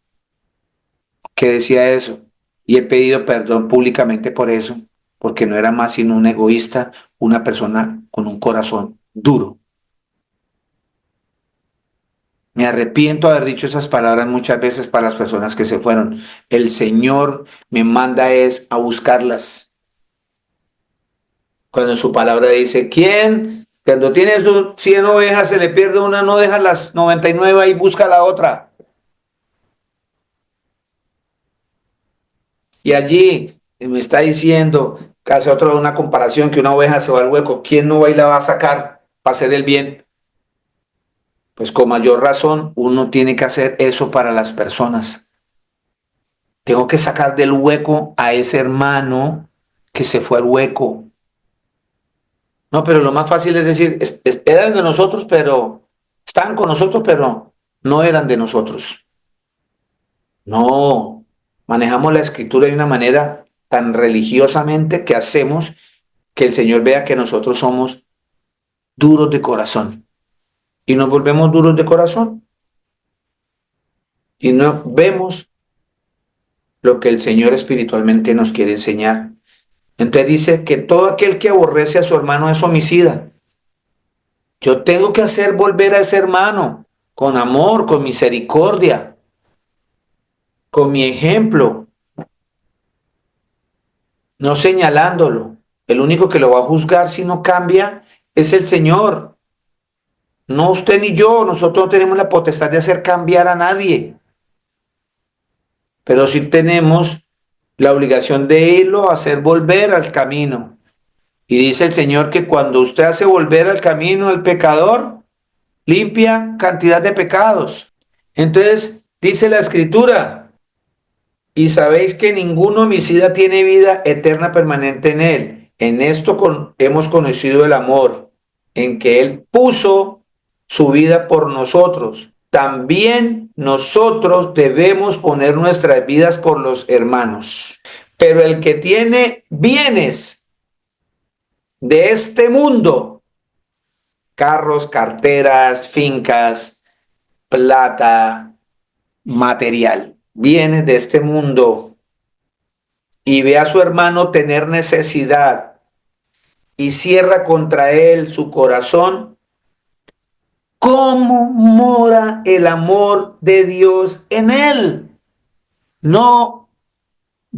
que decía eso y he pedido perdón públicamente por eso, porque no era más sino un egoísta, una persona con un corazón duro. Me arrepiento de haber dicho esas palabras muchas veces para las personas que se fueron. El Señor me manda es a buscarlas. Cuando su palabra dice, ¿quién? Cuando tiene sus 100 ovejas se le pierde una, no deja las 99 y busca la otra. Y allí me está diciendo, que hace otra una comparación, que una oveja se va al hueco. ¿Quién no va y la va a sacar para hacer el bien? Pues con mayor razón uno tiene que hacer eso para las personas. Tengo que sacar del hueco a ese hermano que se fue al hueco. No, pero lo más fácil es decir, eran de nosotros, pero estaban con nosotros, pero no eran de nosotros. No, manejamos la escritura de una manera tan religiosamente que hacemos que el Señor vea que nosotros somos duros de corazón y nos volvemos duros de corazón y no vemos lo que el Señor espiritualmente nos quiere enseñar. Entonces dice que todo aquel que aborrece a su hermano es homicida. Yo tengo que hacer volver a ese hermano con amor, con misericordia, con mi ejemplo, no señalándolo. El único que lo va a juzgar si no cambia es el Señor. No usted ni yo, nosotros no tenemos la potestad de hacer cambiar a nadie, pero sí tenemos la obligación de irlo a hacer volver al camino. Y dice el Señor que cuando usted hace volver al camino al pecador, limpia cantidad de pecados. Entonces, dice la Escritura, y sabéis que ningún homicida tiene vida eterna permanente en él. En esto hemos conocido el amor, en que Él puso su vida por nosotros. También nosotros debemos poner nuestras vidas por los hermanos. Pero el que tiene bienes de este mundo, carros, carteras, fincas, plata, material, bienes de este mundo, y ve a su hermano tener necesidad y cierra contra él su corazón, ¿cómo mora el amor de Dios en él? No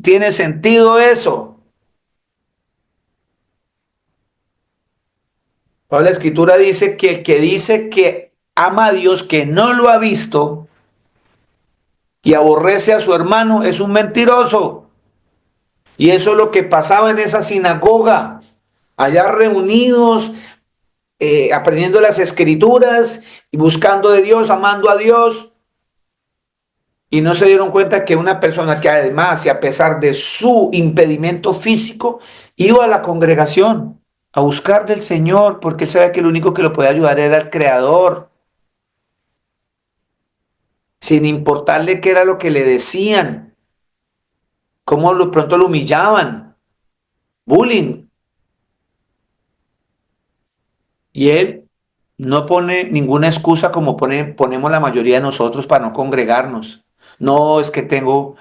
tiene sentido eso. La Escritura dice que el que dice que ama a Dios, que no lo ha visto, y aborrece a su hermano, es un mentiroso. Y eso es lo que pasaba en esa sinagoga, allá reunidos, aprendiendo las escrituras y buscando de Dios, amando a Dios. Y no se dieron cuenta que una persona que además y a pesar de su impedimento físico, iba a la congregación a buscar del Señor, porque él sabía que el único que lo podía ayudar era el Creador, sin importarle qué era lo que le decían, cómo pronto lo humillaban, bullying. Y él no pone ninguna excusa como ponemos la mayoría de nosotros para no congregarnos. No, es que tengo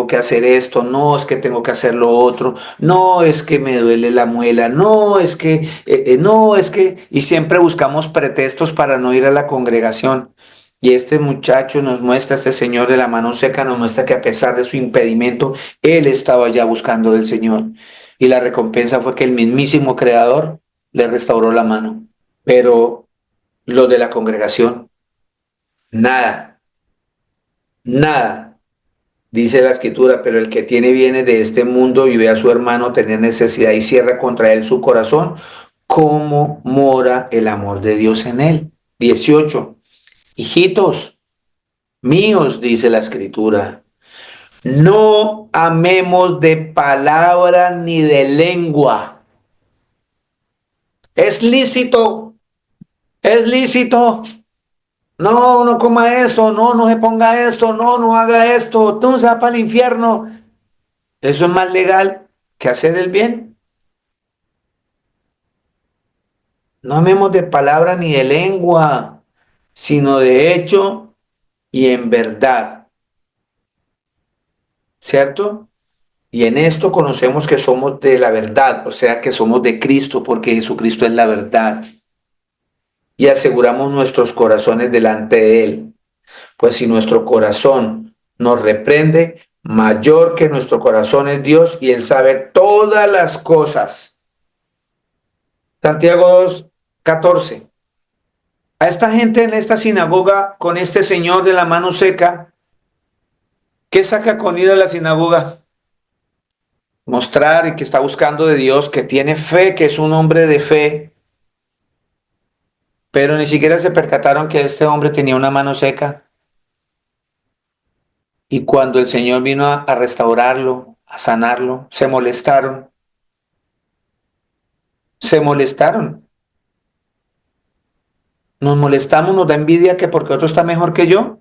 que hacer esto, no, es que tengo que hacer lo otro, no, es que me duele la muela, no, no, es que... Y siempre buscamos pretextos para no ir a la congregación. Y este muchacho nos muestra, este señor de la mano seca nos muestra que a pesar de su impedimento, él estaba ya buscando del Señor. Y la recompensa fue que el mismísimo Creador le restauró la mano. Pero los de la congregación, nada, nada. Dice la escritura, pero el que tiene bienes de este mundo y ve a su hermano tener necesidad y cierra contra él su corazón, ¿cómo mora el amor de Dios en él? 18. Hijitos míos, dice la escritura, no amemos de palabra ni de lengua. Es lícito, es lícito. No, no coma esto, no, no se ponga esto, no, no haga esto, tú se va para el infierno. Eso es más legal que hacer el bien. No amemos de palabra ni de lengua, sino de hecho y en verdad. ¿Cierto? Y en esto conocemos que somos de la verdad, o sea que somos de Cristo, porque Jesucristo es la verdad. Y aseguramos nuestros corazones delante de Él. Pues si nuestro corazón nos reprende, mayor que nuestro corazón es Dios y Él sabe todas las cosas. Santiago 2:14. A esta gente en esta sinagoga, con este señor de la mano seca, ¿qué saca con ir a la sinagoga? Mostrar que está buscando de Dios, que tiene fe, que es un hombre de fe, pero ni siquiera se percataron que este hombre tenía una mano seca. Y cuando el Señor vino a restaurarlo, a sanarlo, se molestaron. Se molestaron. Nos molestamos, nos da envidia que porque otro está mejor que yo.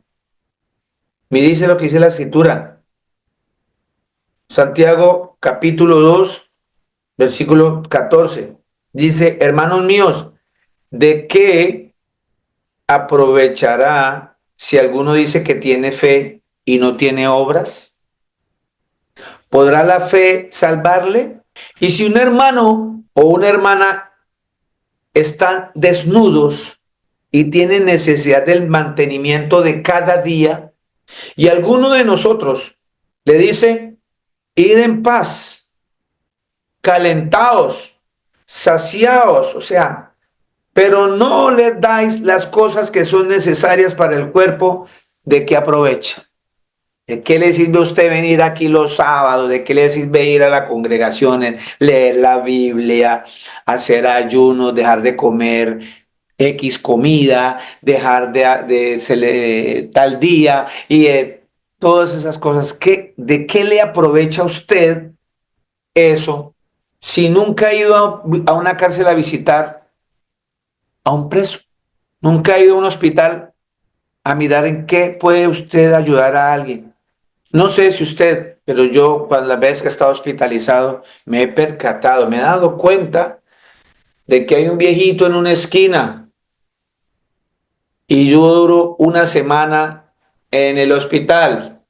Me dice lo que dice la escritura. Santiago capítulo 2, versículo 14. Dice, hermanos míos, ¿de qué aprovechará si alguno dice que tiene fe y no tiene obras? ¿Podrá la fe salvarle? Y si un hermano o una hermana están desnudos y tienen necesidad del mantenimiento de cada día, y alguno de nosotros le dice, id en paz, calentaos, saciaos, o sea, pero no les dais las cosas que son necesarias para el cuerpo, ¿de qué aprovecha? ¿De qué le sirve a usted venir aquí los sábados? ¿De qué le sirve ir a las congregaciones, leer la Biblia, hacer ayunos, dejar de comer X comida, dejar tal día y todas esas cosas? ¿De qué le aprovecha a usted eso si nunca ha ido a una cárcel a visitar a un preso? ¿Nunca ha ido a un hospital a mirar en qué puede usted ayudar a alguien? No sé si usted, pero yo cuando las veces que he estado hospitalizado me he percatado, me he dado cuenta de que hay un viejito en una esquina y yo duro una semana en el hospital.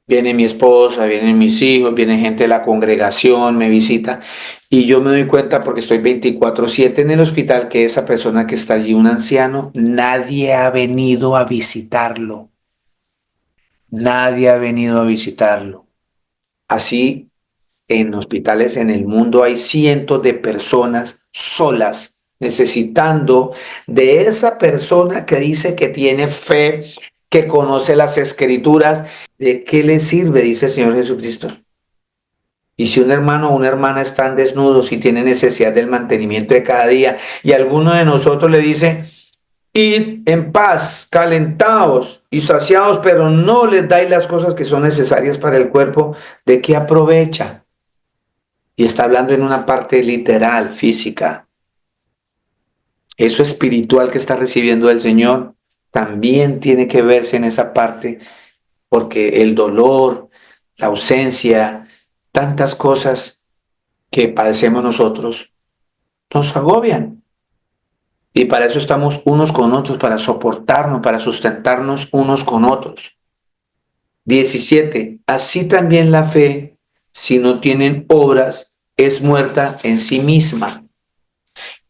Viene mi esposa, vienen mis hijos, viene gente de la congregación, me visita y yo me doy cuenta porque estoy 24/7 en el hospital que esa persona que está allí, un anciano, nadie ha venido a visitarlo. Nadie ha venido a visitarlo. Así, en hospitales en el mundo hay cientos de personas solas necesitando de esa persona que dice que tiene fe, que conoce las escrituras. ¿De qué le sirve? Dice el Señor Jesucristo. Y si un hermano o una hermana están desnudos y tienen necesidad del mantenimiento de cada día y alguno de nosotros le dice, id en paz, calentaos y saciaos, pero no les dais las cosas que son necesarias para el cuerpo, ¿de qué aprovecha? Y está hablando en una parte literal, física. Eso espiritual que está recibiendo del Señor también tiene que verse en esa parte, porque el dolor, la ausencia, tantas cosas que padecemos nosotros, nos agobian. Y para eso estamos unos con otros, para soportarnos, para sustentarnos unos con otros. 17. Así también la fe, si no tienen obras, es muerta en sí misma.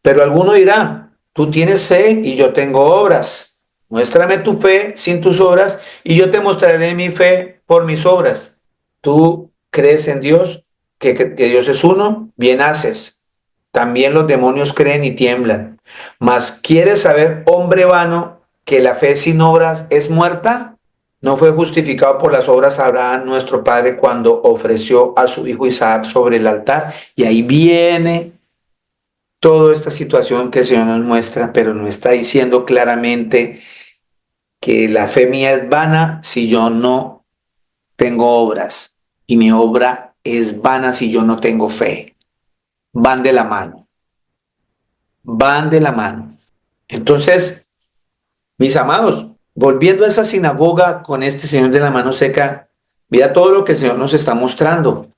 Pero alguno dirá, tú tienes fe y yo tengo obras. Muéstrame tu fe sin tus obras y yo te mostraré mi fe por mis obras. Tú crees en Dios, que Dios es uno, bien haces. También los demonios creen y tiemblan. Mas ¿quieres saber, hombre vano, que la fe sin obras es muerta? no fue justificado por las obras Abraham, nuestro padre, cuando ofreció a su hijo Isaac sobre el altar. Y ahí viene toda esta situación que el Señor nos muestra, pero no está diciendo claramente que la fe mía es vana si yo no tengo obras, y mi obra es vana si yo no tengo fe. Van de la mano, van de la mano. Entonces, mis amados, volviendo a esa sinagoga con este señor de la mano seca, mira todo lo que el Señor nos está mostrando,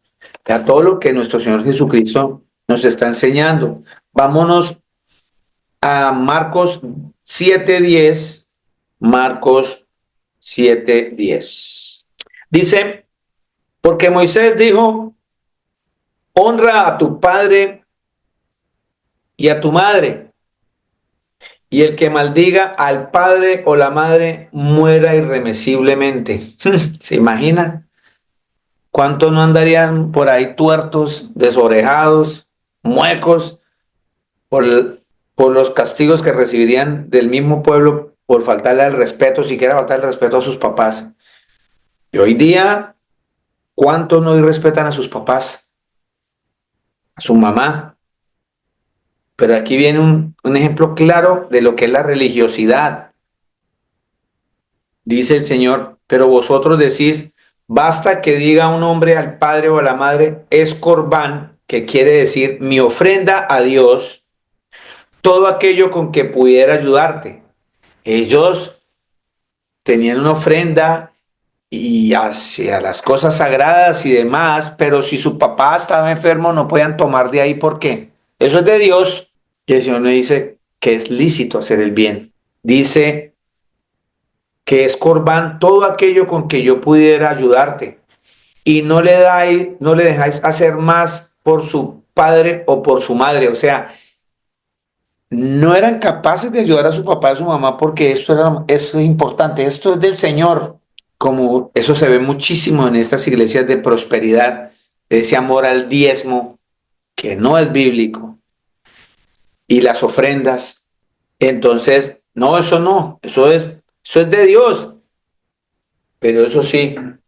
mira todo lo que nuestro Señor Jesucristo nos está enseñando. Vámonos a Marcos 7:10, Marcos 7:10. Dice, porque Moisés dijo, honra a tu padre y a tu madre, y el que maldiga al padre o la madre muera irremisiblemente. ¿Se imagina? ¿Cuántos no andarían por ahí tuertos, desorejados, muecos, por los castigos que recibirían del mismo pueblo por faltarle al respeto, siquiera faltarle el respeto a sus papás? Y hoy día, ¿cuántos no respetan a sus papás, a su mamá? Pero aquí viene un ejemplo claro de lo que es la religiosidad. Dice el Señor, pero vosotros decís, basta que diga un hombre al padre o a la madre, es corbán, que quiere decir mi ofrenda a Dios, todo aquello con que pudiera ayudarte. Ellos tenían una ofrenda y hacia las cosas sagradas y demás, pero si su papá estaba enfermo no podían tomar de ahí. ¿Por qué? Eso es de Dios. Y el Señor me dice que es lícito hacer el bien. Dice que es corbán todo aquello con que yo pudiera ayudarte. Y no le dejáis hacer más por su padre o por su madre. O sea, no eran capaces de ayudar a su papá y a su mamá porque esto es importante, esto es del Señor. Como eso se ve muchísimo en estas iglesias de prosperidad, ese amor al diezmo que no es bíblico, y las ofrendas. Entonces, no, eso es de Dios. Pero eso sí, el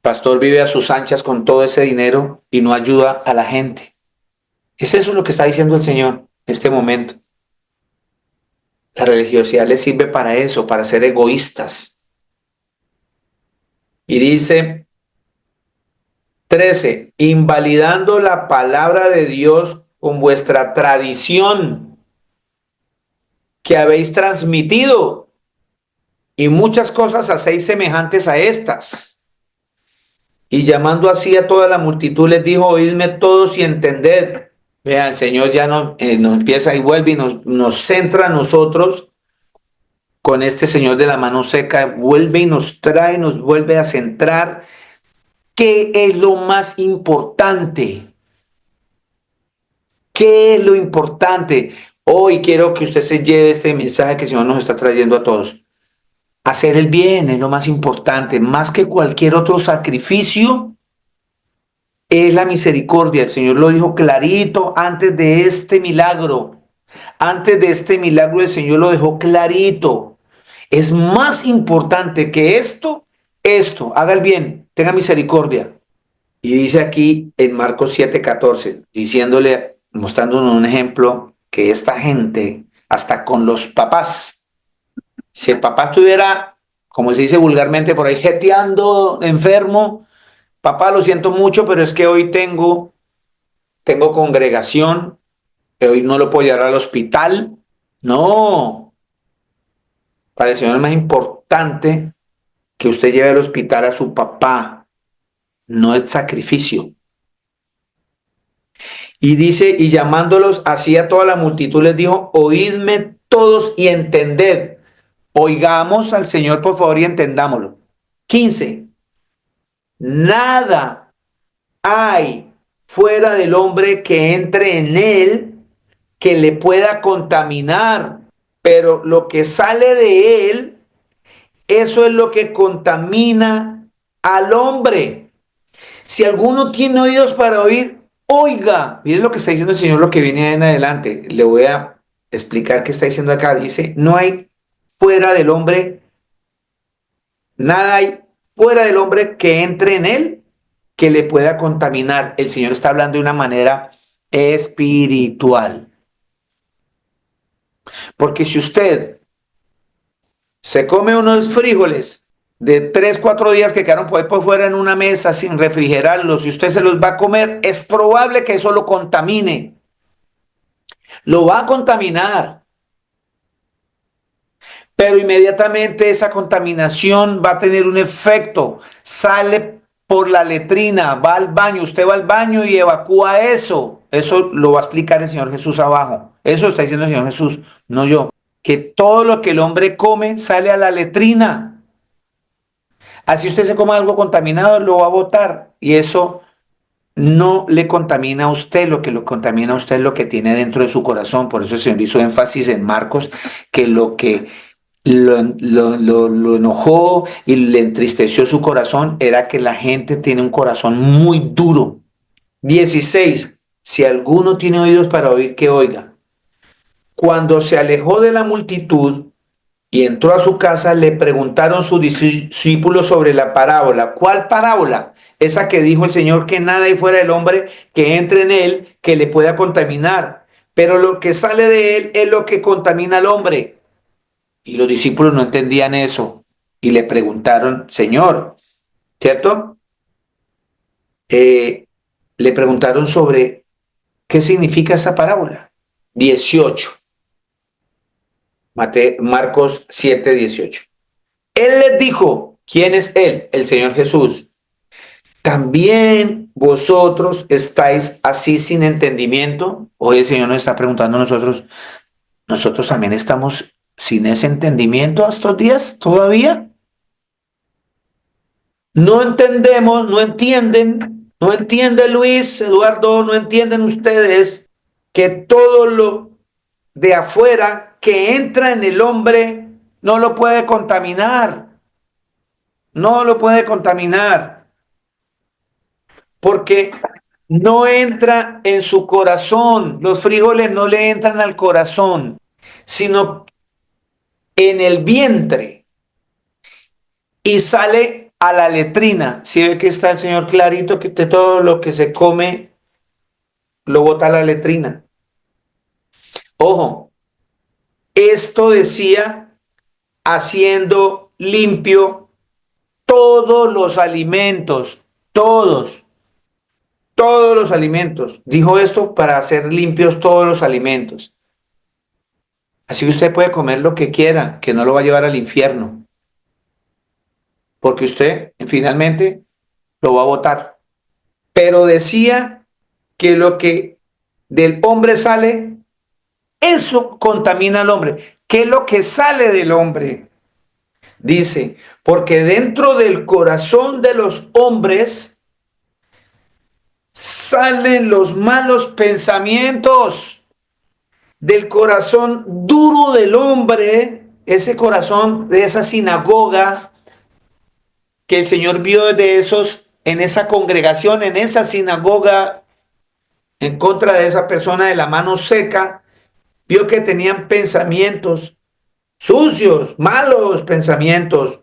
pastor vive a sus anchas con todo ese dinero y no ayuda a la gente. Es eso lo que está diciendo el Señor en este momento. La religiosidad les sirve para eso, para ser egoístas. Y dice 13, invalidando la palabra de Dios con vuestra tradición que habéis transmitido, y muchas cosas hacéis semejantes a estas. Y llamando así a toda la multitud les dijo, oídme todos y entended. Vean, el Señor ya nos empieza y vuelve y nos centra a nosotros con este Señor de la mano seca, vuelve y nos trae, nos vuelve a centrar. ¿Qué es lo más importante? ¿Qué es lo importante? Hoy quiero que usted se lleve este mensaje que el Señor nos está trayendo a todos. Hacer el bien es lo más importante, más que cualquier otro sacrificio, es la misericordia. El Señor lo dijo clarito antes de este milagro. Antes de este milagro el Señor lo dejó clarito. Es más importante que esto, haga el bien, tenga misericordia. Y dice aquí en Marcos 7:14, diciéndole, mostrándonos un ejemplo, que esta gente, hasta con los papás, si el papá estuviera, como se dice vulgarmente por ahí, jeteando enfermo, papá, lo siento mucho, pero es que hoy tengo congregación, hoy no lo puedo llevar al hospital. No, para el Señor es más importante que usted lleve al hospital a su papá, no es sacrificio. Y dice, y llamándolos así a toda la multitud les dijo, oídme todos y entended. Oigamos al Señor, por favor, y entendámoslo. 15. Nada hay fuera del hombre que entre en él que le pueda contaminar, pero lo que sale de él, eso es lo que contamina al hombre. Si alguno tiene oídos para oír, oiga. Miren lo que está diciendo el Señor, lo que viene en adelante. Le voy a explicar qué está diciendo acá. Dice, no hay fuera del hombre Nada hay fuera del hombre que entre en él que le pueda contaminar. El Señor está hablando de una manera espiritual. Porque si usted se come unos frijoles de 3, 4 días que quedaron por ahí por fuera en una mesa sin refrigerarlos, y usted se los va a comer, es probable que eso lo contamine. Lo va a contaminar. Pero inmediatamente esa contaminación va a tener un efecto. Sale por la letrina, va al baño, usted va al baño y evacúa eso. Eso lo va a explicar el Señor Jesús abajo. Eso está diciendo el Señor Jesús, no yo. Que todo lo que el hombre come sale a la letrina. Así usted se coma algo contaminado, lo va a botar. Y eso no le contamina a usted, lo que lo contamina a usted es lo que tiene dentro de su corazón. Por eso el Señor hizo énfasis en Marcos, que lo que lo enojó y le entristeció su corazón era que la gente tiene un corazón muy duro. 16. Si alguno tiene oídos para oír, que oiga. Cuando se alejó de la multitud y entró a su casa, le preguntaron sus discípulos sobre la parábola. ¿Cuál parábola? Esa que dijo el Señor, que nada hay fuera del hombre que entre en él que le pueda contaminar. Pero lo que sale de él es lo que contamina al hombre. Y los discípulos no entendían eso y le preguntaron, Señor, ¿cierto? Le preguntaron sobre qué significa esa parábola. 18. Marcos 7, 18. Él les dijo, ¿quién es él? El Señor Jesús. ¿También vosotros estáis así sin entendimiento? Hoy el Señor nos está preguntando a nosotros también estamos sin ese entendimiento estos días todavía. No entendemos, no entiende Luis, Eduardo, no entienden ustedes que todo lo de afuera que entra en el hombre no lo puede contaminar. No lo puede contaminar. Porque no entra en su corazón. Los frijoles no le entran al corazón, sino en el vientre y sale a la letrina. Si ve que está el Señor clarito, que de todo lo que se come lo bota a la letrina. Ojo, esto decía haciendo limpio todos los alimentos, todos los alimentos. Dijo esto para hacer limpios todos los alimentos. Así que usted puede comer lo que quiera, que no lo va a llevar al infierno. Porque usted finalmente lo va a botar. Pero decía que lo que del hombre sale, eso contamina al hombre. ¿Qué es lo que sale del hombre? Dice, porque dentro del corazón de los hombres salen los malos pensamientos. Del corazón duro del hombre, ese corazón de esa sinagoga que el Señor vio de esos, en esa congregación, en esa sinagoga, en contra de esa persona de la mano seca, vio que tenían pensamientos sucios, malos pensamientos.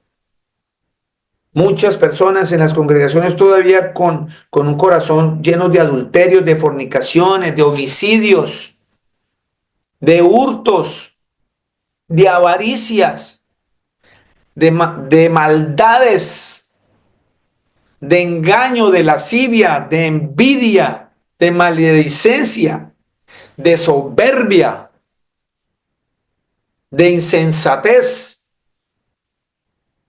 Muchas personas en las congregaciones todavía con un corazón lleno de adulterios, de fornicaciones, de homicidios, de hurtos, de avaricias, de maldades, de engaño, de lascivia, de envidia, de maledicencia, de soberbia, de insensatez.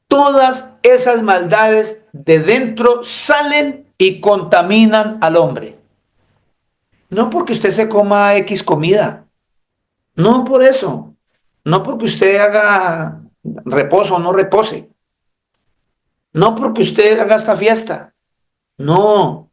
Todas esas maldades de dentro salen y contaminan al hombre. No porque usted se coma X comida, no por eso, no porque usted haga reposo o no repose, no porque usted haga esta fiesta, no.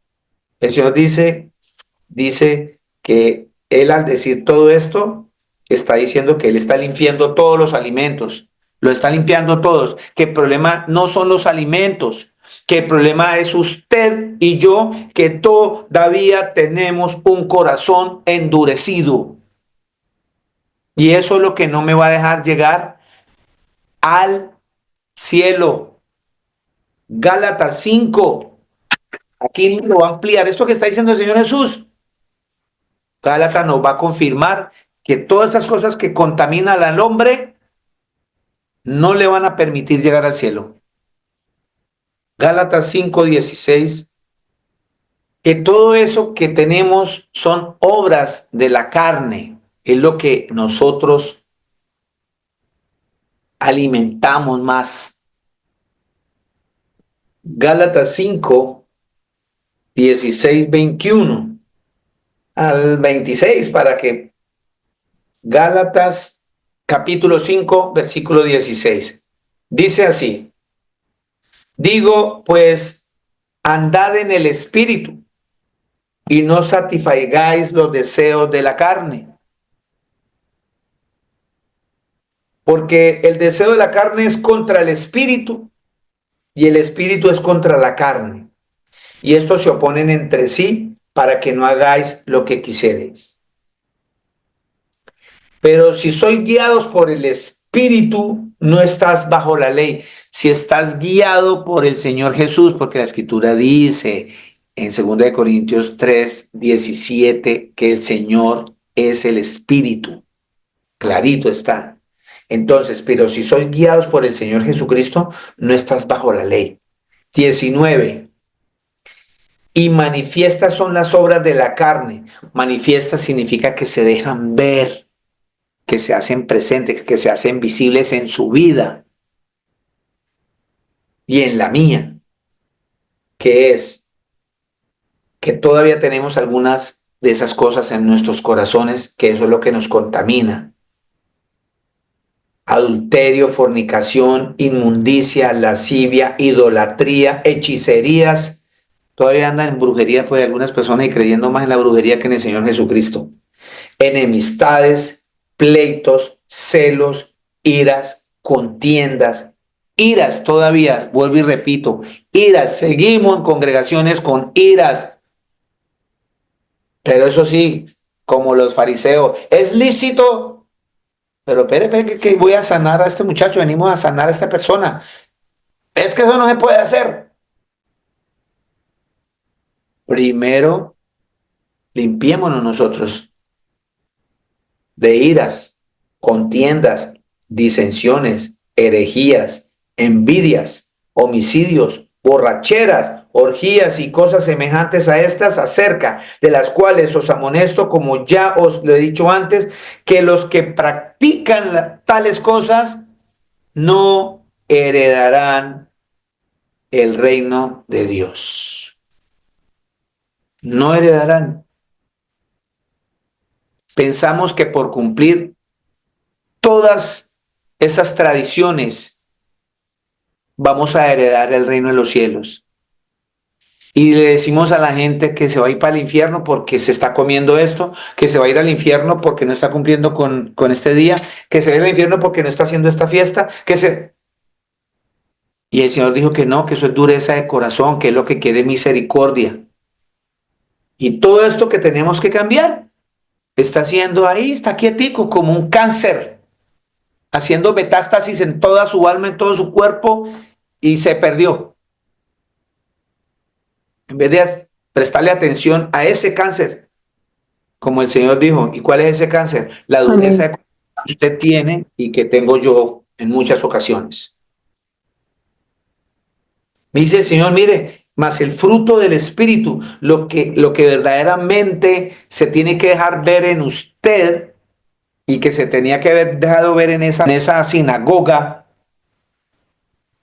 El Señor dice que Él al decir todo esto, está diciendo que Él está limpiando todos los alimentos, lo está limpiando todos, que el problema no son los alimentos, que el problema es usted y yo, que todavía tenemos un corazón endurecido. Y eso es lo que no me va a dejar llegar al cielo. Gálatas 5. Aquí lo va a ampliar. Esto que está diciendo el Señor Jesús. Gálatas nos va a confirmar que todas estas cosas que contaminan al hombre no le van a permitir llegar al cielo. Gálatas 5:16. Que todo eso que tenemos son obras de la carne. Es lo que nosotros alimentamos más. Gálatas 5:16, 21 al 26 para que Gálatas capítulo 5, versículo 16. Dice así: digo, pues, andad en el espíritu y no satisfagáis los deseos de la carne. Porque el deseo de la carne es contra el espíritu y el espíritu es contra la carne. Y estos se oponen entre sí para que no hagáis lo que quisierais. Pero si sois guiados por el espíritu, no estás bajo la ley. Si estás guiado por el Señor Jesús, porque la Escritura dice en 2 Corintios 3:17 que el Señor es el espíritu. Clarito está. Entonces, pero si sois guiados por el Señor Jesucristo, no estás bajo la ley. 19. Y manifiestas son las obras de la carne. Manifiestas significa que se dejan ver, que se hacen presentes, que se hacen visibles en su vida y en la mía, que es que todavía tenemos algunas de esas cosas en nuestros corazones, que eso es lo que nos contamina. Adulterio, fornicación, inmundicia, lascivia, idolatría, hechicerías. Todavía andan en brujería, pues, algunas personas, y creyendo más en la brujería que en el Señor Jesucristo. Enemistades, pleitos, celos, iras, contiendas, iras todavía, vuelvo y repito, iras. Seguimos en congregaciones con iras. Pero eso sí, como los fariseos, es lícito. Pero espere, que voy a sanar a este muchacho, venimos a sanar a esta persona. Es que eso no se puede hacer. Primero, limpiémonos nosotros de iras, contiendas, disensiones, herejías, envidias, homicidios, borracheras, orgías y cosas semejantes a estas, acerca de las cuales os amonesto, como ya os lo he dicho antes, que los que practican tales cosas no heredarán el reino de Dios. No heredarán. Pensamos que por cumplir todas esas tradiciones vamos a heredar el reino de los cielos. Y le decimos a la gente que se va a ir para el infierno porque se está comiendo esto, que se va a ir al infierno porque no está cumpliendo con este día, que se va a ir al infierno porque no está haciendo esta fiesta, Y el Señor dijo que no, que eso es dureza de corazón, que es lo que quiere misericordia. Y todo esto que tenemos que cambiar está haciendo ahí, está quietico, como un cáncer, haciendo metástasis en toda su alma, en todo su cuerpo, y se perdió. En vez de prestarle atención a ese cáncer, como el Señor dijo, ¿y cuál es ese cáncer? La dureza de corazón que usted tiene y que tengo yo en muchas ocasiones. Me dice el Señor, mire, más el fruto del Espíritu, lo que verdaderamente se tiene que dejar ver en usted y que se tenía que haber dejado ver en esa sinagoga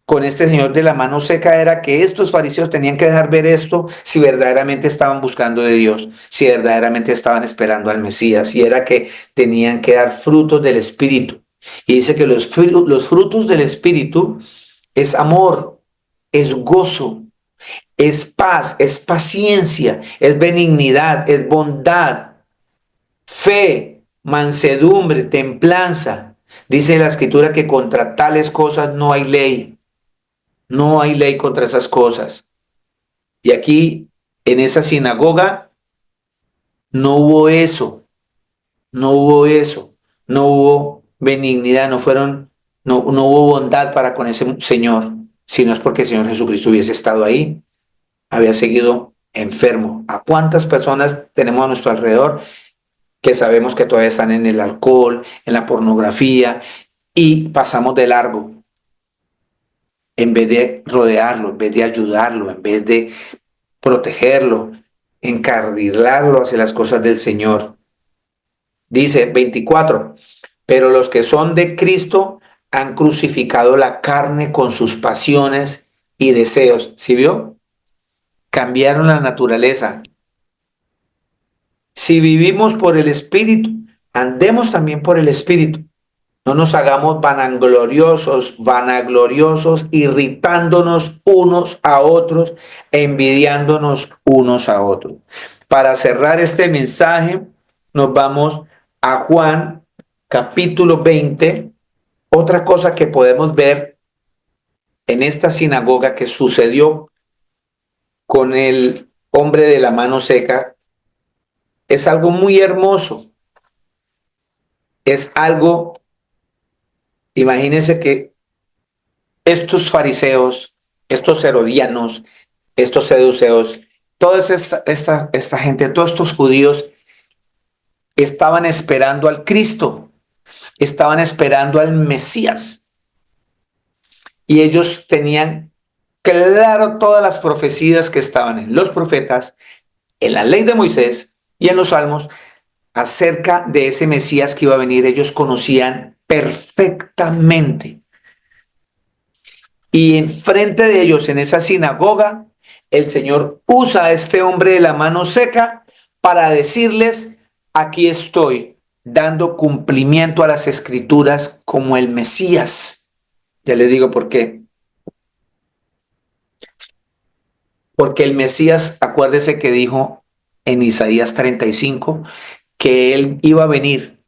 con este señor de la mano seca, era que estos fariseos tenían que dejar ver esto si verdaderamente estaban buscando de Dios, si verdaderamente estaban esperando al Mesías, y era que tenían que dar frutos del Espíritu. Y dice que los frutos del Espíritu es amor, es gozo, es paz, es paciencia, es benignidad, es bondad, fe, mansedumbre, templanza. Dice la Escritura que contra tales cosas no hay ley. No hay ley contra esas cosas. Y aquí, en esa sinagoga, no hubo eso. No hubo eso. No hubo benignidad. No hubo bondad para con ese señor. si no es porque el Señor Jesucristo hubiese estado ahí, había seguido enfermo. ¿A cuántas personas tenemos a nuestro alrededor que sabemos que todavía están en el alcohol, en la pornografía, y pasamos de largo en vez de rodearlo, en vez de ayudarlo, en vez de protegerlo, encarrilarlo hacia las cosas del Señor? Dice 24, pero los que son de Cristo han crucificado la carne con sus pasiones y deseos. ¿Sí vio? Cambiaron la naturaleza. Si vivimos por el Espíritu, andemos también por el Espíritu. No nos hagamos vanagloriosos, irritándonos unos a otros, envidiándonos unos a otros. Para cerrar este mensaje, nos vamos a Juan, capítulo 20. Otra cosa que podemos ver en esta sinagoga que sucedió con el hombre de la mano seca es algo muy hermoso. Es algo, imagínense que estos fariseos, estos herodianos, estos seduceos, toda esta gente, todos estos judíos estaban esperando al Cristo, estaban esperando al Mesías. Y ellos tenían claro todas las profecías que estaban en los profetas, en la ley de Moisés y en los salmos acerca de ese Mesías que iba a venir. Ellos conocían perfectamente. Y enfrente de ellos, en esa sinagoga, el Señor usa a este hombre de la mano seca para decirles: aquí estoy dando cumplimiento a las escrituras como el Mesías. Ya les digo por qué. Porque el Mesías, acuérdese que dijo en Isaías 35 que él iba a venir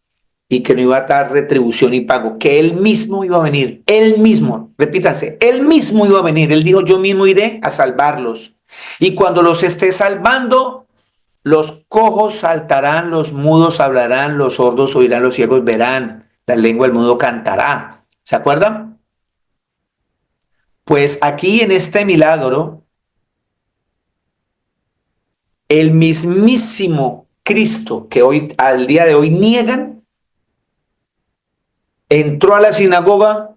y que no iba a dar retribución y pago, que él mismo iba a venir, él mismo, repítanse, él mismo iba a venir. Él dijo: yo mismo iré a salvarlos. Y cuando los esté salvando, los cojos saltarán, los mudos hablarán, los sordos oirán, los ciegos verán, la lengua del mudo cantará. ¿Se acuerdan? Pues aquí en este milagro, el mismísimo Cristo que hoy, al día de hoy, niegan, entró a la sinagoga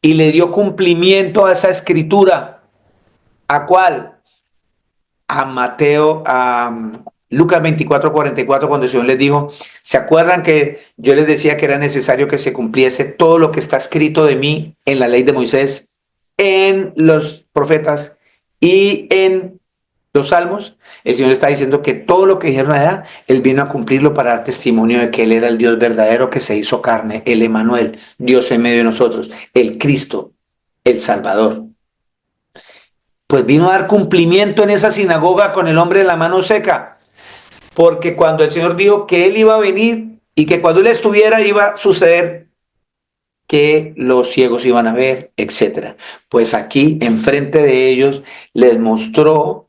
y le dio cumplimiento a esa escritura. ¿A cuál? A Mateo, a Lucas 24:44, cuando el Señor les dijo: ¿se acuerdan que yo les decía que era necesario que se cumpliese todo lo que está escrito de mí en la ley de Moisés, en los profetas y en los salmos? El Señor está diciendo que todo lo que dijeron allá, Él vino a cumplirlo para dar testimonio de que Él era el Dios verdadero que se hizo carne, el Emmanuel, Dios en medio de nosotros, el Cristo, el Salvador. Pues vino a dar cumplimiento en esa sinagoga con el hombre de la mano seca, porque cuando el Señor dijo que Él iba a venir y que cuando Él estuviera iba a suceder que los ciegos iban a ver, etc. Pues aquí, enfrente de ellos, les mostró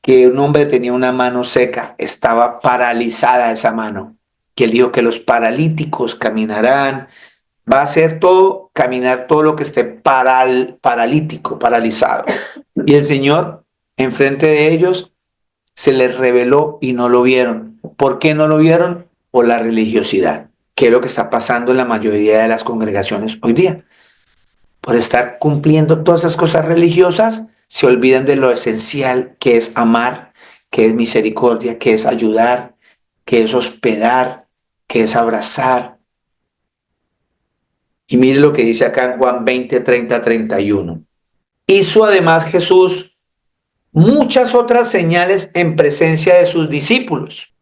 que un hombre tenía una mano seca, estaba paralizada esa mano, que Él dijo que los paralíticos caminarán, va a hacer todo, caminar todo lo que esté paralítico, paralizado. Y el Señor, enfrente de ellos, se les reveló y no lo vieron. ¿Por qué no lo vieron? Por la religiosidad, que es lo que está pasando en la mayoría de las congregaciones hoy día. Por estar cumpliendo todas esas cosas religiosas, se olvidan de lo esencial, que es amar, que es misericordia, que es ayudar, que es hospedar, que es abrazar. Y mire lo que dice acá en Juan 20, 30, 31. Hizo además Jesús muchas otras señales en presencia de sus discípulos,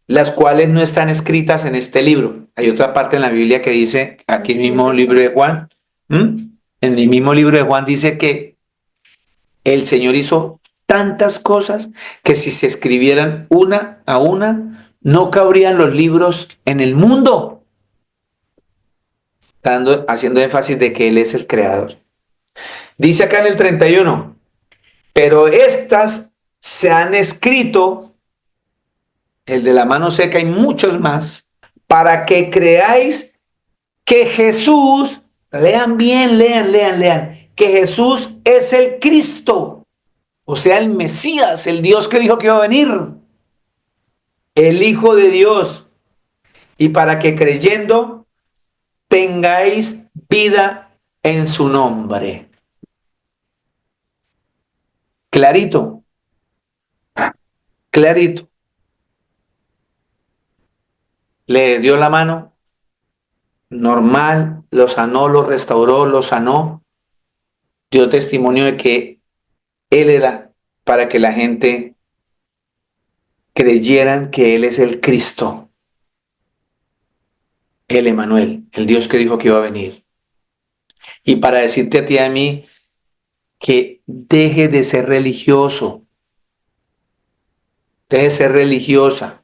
las cuales no están escritas en este libro. Hay otra parte en la Biblia que dice, aquí en el mismo libro de Juan, en el mismo libro de Juan dice que el Señor hizo tantas cosas que si se escribieran una a una, no cabrían los libros en el mundo. Haciendo énfasis de que Él es el creador. Dice acá en el 31, pero estas se han escrito, el de la mano seca y muchos más, para que creáis que Jesús, lean bien, lean, que Jesús es el Cristo, o sea, el Mesías, el Dios que dijo que iba a venir, el Hijo de Dios, y para que creyendo tengáis vida en su nombre. Clarito, clarito. Le dio la mano, normal, lo sanó, lo restauró, lo sanó, dio testimonio de que él era para que la gente creyeran que él es el Cristo, el Emanuel, el Dios que dijo que iba a venir. Y para decirte a ti y a mí que deje de ser religioso, deje de ser religiosa,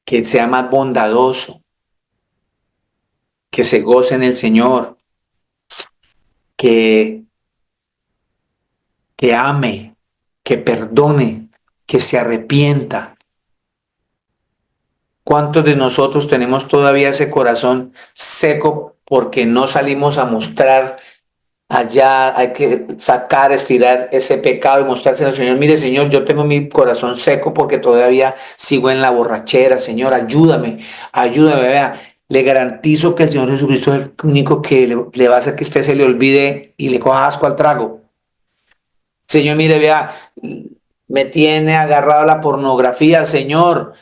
que sea más bondadoso, que se goce en el Señor, que, que ame, que perdone, que se arrepienta. ¿Cuántos de nosotros tenemos todavía ese corazón seco porque no salimos a mostrar allá? Hay que sacar, estirar ese pecado y mostrárselo al Señor. Mire, Señor, yo tengo mi corazón seco porque todavía sigo en la borrachera. Señor, ayúdame, ayúdame. Vea, le garantizo que el Señor Jesucristo es el único que le va a hacer que usted se le olvide y le coja asco al trago. Señor, mire, vea, me tiene agarrado a la pornografía. Señor,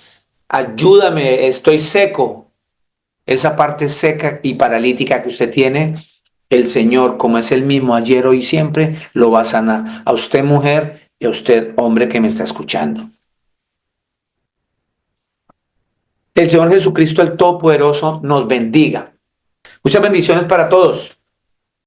ayúdame, estoy seco. Esa parte seca y paralítica que usted tiene, el Señor, como es el mismo ayer, hoy y siempre, lo va a sanar. A usted, mujer, y a usted, hombre, que me está escuchando. El Señor Jesucristo, el Todopoderoso, nos bendiga. Muchas bendiciones para todos.